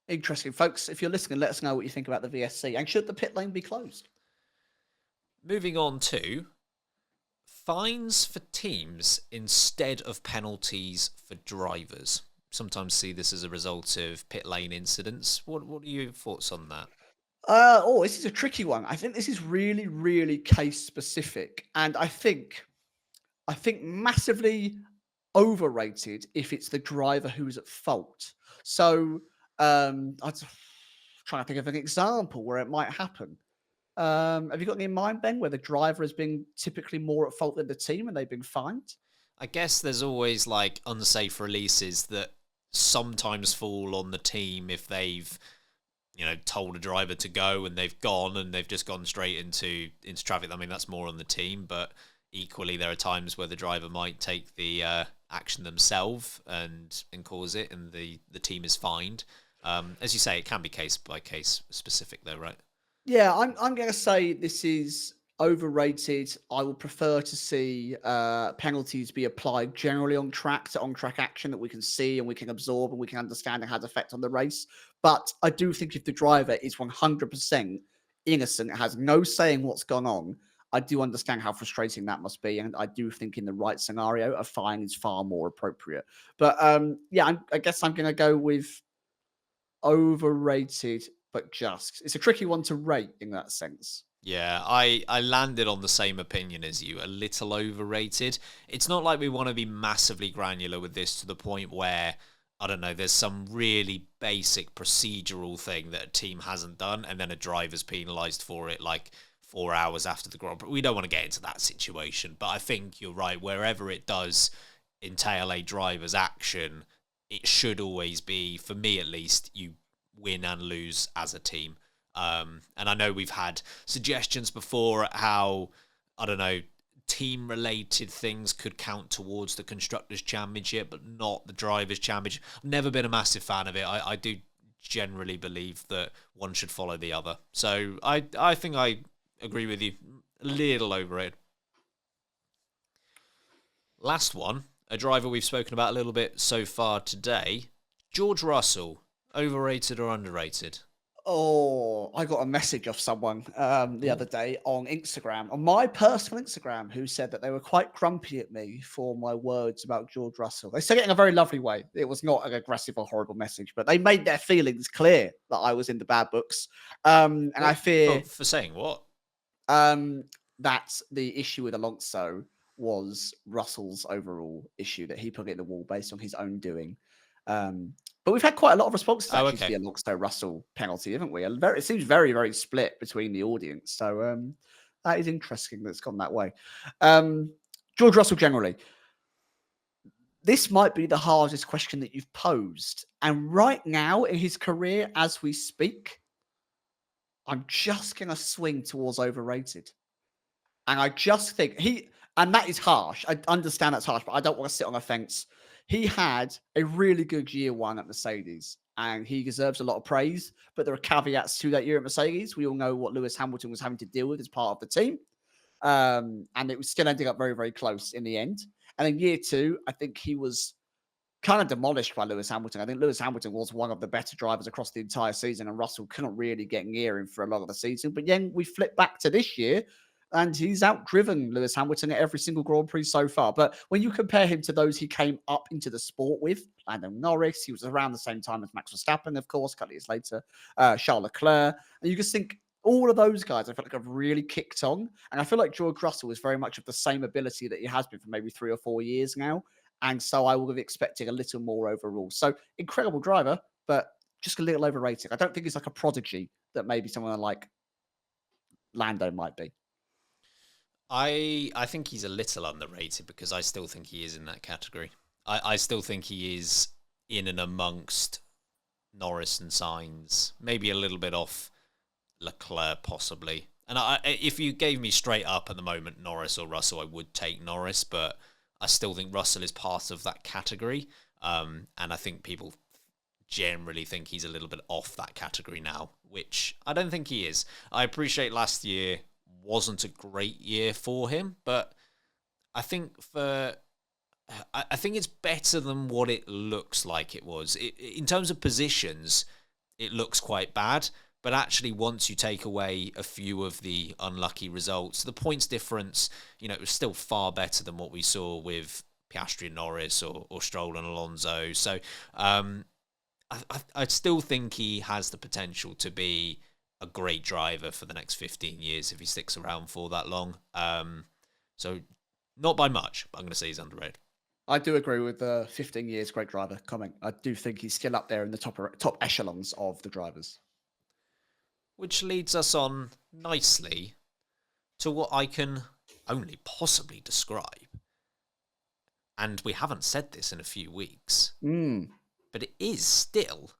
Interesting. Folks, if you're listening, let us know what you think about the VSC. And should the pit lane be closed? Moving on to fines for teams instead of penalties for drivers. Sometimes see this as a result of pit lane incidents. What are your thoughts on that? This is a tricky one. I think this is really, really case specific. And I think massively overrated if it's the driver who's at fault. So I'm trying to think of an example where it might happen. Have you got any in mind, Ben, where the driver has been typically more at fault than the team and they've been fined? I guess there's always like unsafe releases that sometimes fall on the team if they've, told a driver to go and they've gone and they've just gone straight into traffic. I mean, that's more on the team, but equally there are times where the driver might take the action themselves and cause it, and the team is fined. As you say, it can be case by case specific, though, right? Yeah, I'm going to say this is overrated. I would prefer to see penalties be applied generally on track to on-track action that we can see and we can absorb and we can understand and has effect on the race. But I do think if the driver is 100% innocent, has no say in what's gone on, I do understand how frustrating that must be, and I do think in the right scenario, a fine is far more appropriate. But yeah, I guess I'm going to go with overrated, but just. It's a tricky one to rate in that sense. Yeah, I landed on the same opinion as you, a little overrated. It's not like we want to be massively granular with this to the point where, I don't know, there's some really basic procedural thing that a team hasn't done and then a driver's penalised for it like 4 hours after the Grand Prix. We don't want to get into that situation, but I think you're right. Wherever it does entail a driver's action, it should always be, for me at least, you win and lose as a team. And I know we've had suggestions before at how, I don't know, team-related things could count towards the Constructors' Championship, but not the Drivers' Championship. I've never been a massive fan of it. I do generally believe that one should follow the other. So I think I agree with you. A little overrated. Last one, a driver we've spoken about a little bit so far today, George Russell. Overrated or underrated? Oh, I got a message off someone the other day on Instagram, on my personal Instagram, who said that they were quite grumpy at me for my words about George Russell. They said it in a very lovely way. It was not an aggressive or horrible message, but they made their feelings clear that I was in the bad books. And I fear for saying what? That's the issue with Alonso was Russell's overall issue, that he put it in the wall based on his own doing. But we've had quite a lot of responses to the Alonso Russell penalty, haven't we? It seems very, very split between the audience. So that is interesting that it's gone that way. George Russell generally. This might be the hardest question that you've posed. And right now in his career, as we speak, I'm just going to swing towards overrated. And I just think and that is harsh. I understand that's harsh, but I don't want to sit on a fence. He had a really good year one at Mercedes, and he deserves a lot of praise. But there are caveats to that year at Mercedes. We all know what Lewis Hamilton was having to deal with as part of the team. And it was still ending up very, very close in the end. And in year two, I think he was kind of demolished by Lewis Hamilton. I think Lewis Hamilton was one of the better drivers across the entire season, and Russell couldn't really get near him for a lot of the season. But then we flip back to this year, and he's outdriven Lewis Hamilton at every single Grand Prix so far. But when you compare him to those he came up into the sport with, Lando Norris, he was around the same time as Max Verstappen, of course, a couple of years later, Charles Leclerc. And you just think all of those guys, I feel like have really kicked on. And I feel like George Russell is very much of the same ability that he has been for maybe 3 or 4 years now. And so I would have expected a little more overall. So incredible driver, but just a little overrated. I don't think he's like a prodigy that maybe someone like Lando might be. I think he's a little underrated because I still think he is in that category. I still think he is in and amongst Norris and Sainz, maybe a little bit off Leclerc possibly. And if you gave me straight up at the moment Norris or Russell, I would take Norris, but I still think Russell is part of that category. And I think people generally think he's a little bit off that category now, which I don't think he is. I appreciate last year wasn't a great year for him, but I think it's better than what it looks like it was. In terms of positions, it looks quite bad, but actually once you take away a few of the unlucky results, the points difference, it was still far better than what we saw with Piastri and Norris or Stroll and Alonso. So I still think he has the potential to be a great driver for the next 15 years if he sticks around for that long. So not by much, but I'm going to say he's underrated. I do agree with the 15 years great driver comment. I do think he's still up there in the top echelons of the drivers. Which leads us on nicely to what I can only possibly describe and we haven't said this in a few weeks, Mm. but it is still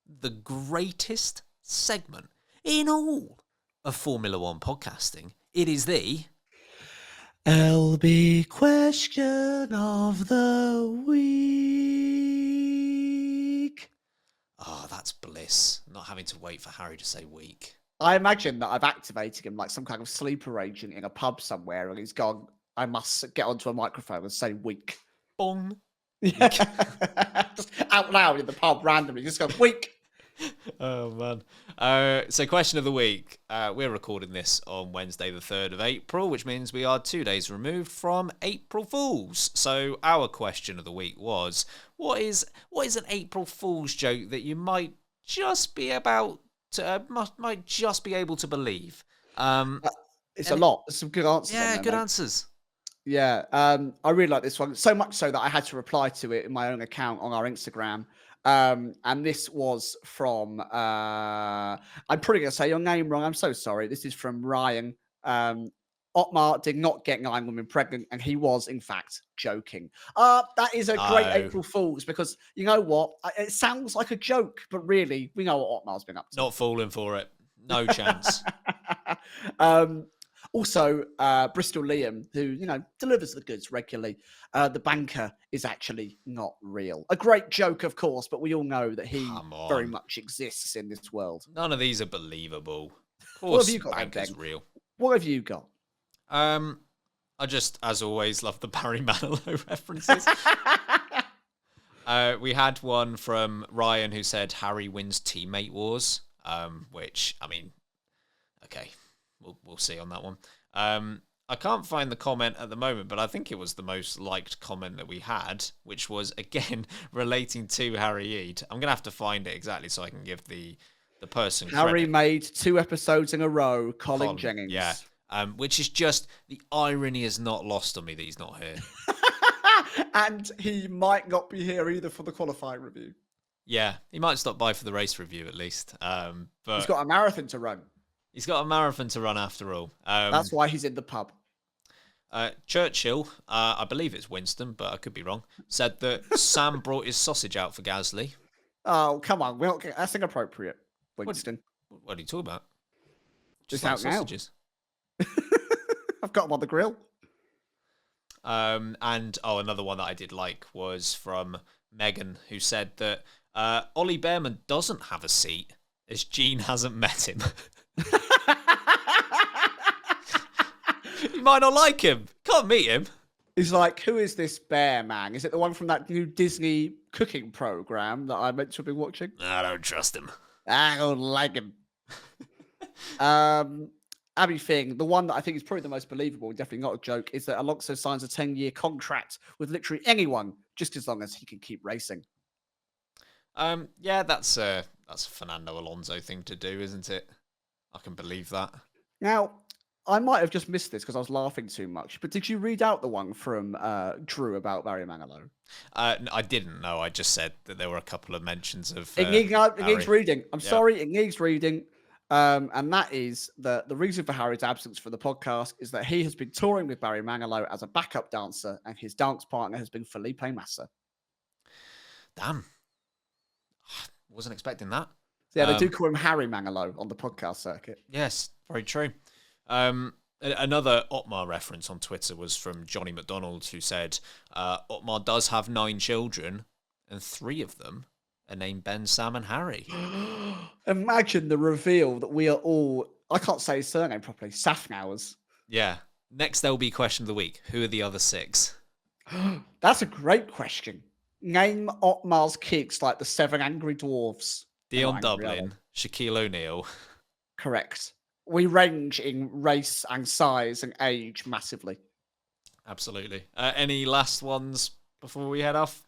the greatest segment in all of Formula One podcasting. It is the LB question of the week. Oh, that's bliss. Not having to wait for Harry to say week. I imagine that I've activated him like some kind of sleeper agent in a pub somewhere, and he's gone, I must get onto a microphone and say week. Bong. Just out loud in the pub randomly, just go week. Oh, man. So question of the week. We're recording this on Wednesday, the 3rd of April, which means we are 2 days removed from April Fool's. So our question of the week was, what is an April Fool's joke that you might just be able to believe? It's a lot. There's some good answers. Yeah, on there, good mate. answers. Yeah, I really like this one. So much so that I had to reply to it in my own account on our Instagram. And this was from, I'm probably going to say your name wrong. I'm so sorry. This is from Ryan. Otmar did not get 9 women pregnant, and he was, in fact, joking. That is a great No. April Fool's, because you know what? It sounds like a joke, but really, we know what Otmar's been up to. Not falling for it. No chance. Also, Bristol Liam, who, delivers the goods regularly, the banker is actually not real. A great joke, of course, but we all know that he Come on. very much exists in this world. None of these are believable. Of What course, have you got, then, banker's Ben? real. What have you got? I just, as always, love the Barry Manilow references. We had one from Ryan who said Harry wins teammate wars, which, I mean, okay, we'll see on that one. I can't find the comment at the moment, but I think it was the most liked comment that we had, which was, again, relating to Harry Eid. I'm going to have to find it exactly so I can give the person Harry credit. made 2 episodes in a row, Colin Jennings. Yeah. Which is just, the irony is not lost on me that he's not here. And he might not be here either for the qualifying review. Yeah, he might stop by for the race review at least. But He's got a marathon to run. He's got a marathon to run after all. That's why he's in the pub. Churchill, I believe it's Winston, but I could be wrong, said that Sam brought his sausage out for Gasly. Oh, come on. That's inappropriate, Winston. What are you talking about? Just like out now. sausages. I've got them on the grill. And another one that I did like was from Megan, who said that Ollie Behrman doesn't have a seat as Gene hasn't met him. You might not like him. Can't meet him. He's like, who is this bear man? Is it the one from that new Disney cooking program that I meant to have been watching? I don't trust him. I don't like him. Abby Thing, the one that I think is probably the most believable, definitely not a joke, is that Alonso signs a 10-year contract with literally anyone, just as long as he can keep racing. Yeah, that's a Fernando Alonso thing to do, isn't it? I can believe that. Now, I might have just missed this because I was laughing too much, but did you read out the one from Drew about Barry Manilow? I didn't know. I just said that there were a couple of mentions of. It needs reading. I'm Yeah. sorry, it needs reading. And that is the reason for Harry's absence from the podcast is that he has been touring with Barry Manilow as a backup dancer, and his dance partner has been Felipe Massa. Damn. Wasn't expecting that. Yeah, they do call him Harry Manilow on the podcast circuit. Yes, very true. Another Otmar reference on Twitter was from Johnny McDonald, who said Otmar does have 9 children, and 3 of them are named Ben, Sam, and Harry. Imagine the reveal that we are all, I can't say his surname properly, Safnauers. Yeah. Next, there'll be question of the week. Who are the other 6? That's a great question. Name Otmar's kids like the 7 Angry Dwarfs. Dion They're not angry, are Dublin, Shaquille O'Neal. they? Correct. We range in race and size and age massively. Absolutely. Any last ones before we head off?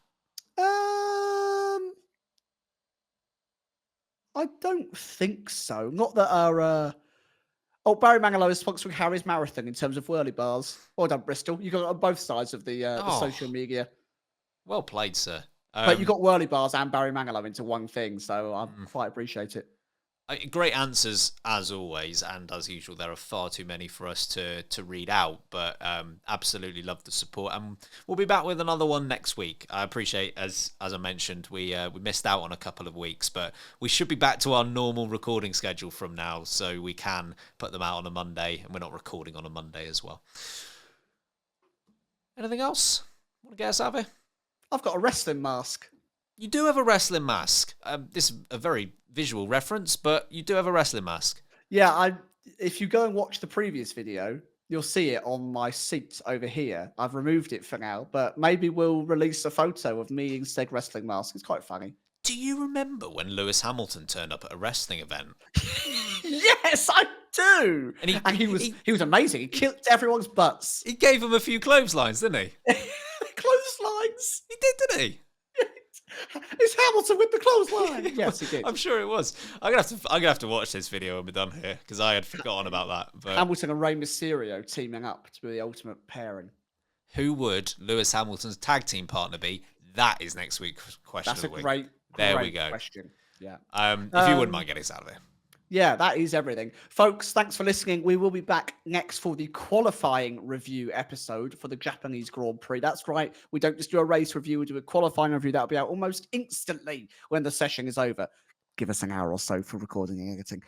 I don't think so. Not that our... Barry Manilow is sponsoring Harry's Marathon in terms of whirly bars. Well done, Bristol. You got it on both sides of the social media. Well played, sir. But you got whirly bars and Barry Manilow into one thing, so I quite appreciate it. Great answers as always, and as usual, there are far too many for us to read out. But absolutely love the support, and we'll be back with another one next week. I appreciate, as I mentioned, we missed out on a couple of weeks, but we should be back to our normal recording schedule from now, so we can put them out on a Monday, and we're not recording on a Monday as well. Anything else? Want to get us out of here? I've got a wrestling mask. You do have a wrestling mask. This is a very visual reference, but you do have a wrestling mask. Yeah, if you go and watch the previous video, you'll see it on my seat over here. I've removed it for now, but maybe we'll release a photo of me in said wrestling mask. It's quite funny. Do you remember when Lewis Hamilton turned up at a wrestling event? Yes, I do. And he was amazing. He kicked everyone's butts. He gave him a few clotheslines, didn't he? Clotheslines? He did, didn't he? It's Hamilton with the clothesline. Yes, he did. I'm sure it was. I'm gonna have to watch this video when we're done here because I had forgotten about that. But Hamilton and Rey Mysterio teaming up to be the ultimate pairing. Who would Lewis Hamilton's tag team partner be? That is next week's question That's of the week. Great we go. Question. Yeah. If you wouldn't mind getting us out of here. Yeah, that is everything. Folks, thanks for listening. We will be back next for the qualifying review episode for the Japanese Grand Prix. That's right. We don't just do a race review, we do a qualifying review. That'll be out almost instantly when the session is over. Give us an hour or so for recording and editing.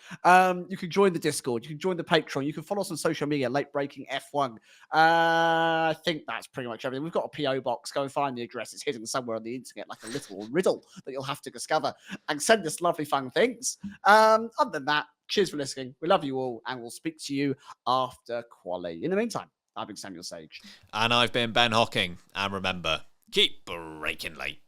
You can join the Discord. You can join the Patreon. You can follow us on social media, Late Breaking F1. I think that's pretty much everything. We've got a PO box. Go and find the address. It's hidden somewhere on the internet, like a little riddle that you'll have to discover. And send us lovely, fun things. Other than that, cheers for listening. We love you all, and we'll speak to you after quali. In the meantime, I've been Samuel Sage. And I've been Ben Hocking. And remember, keep breaking late.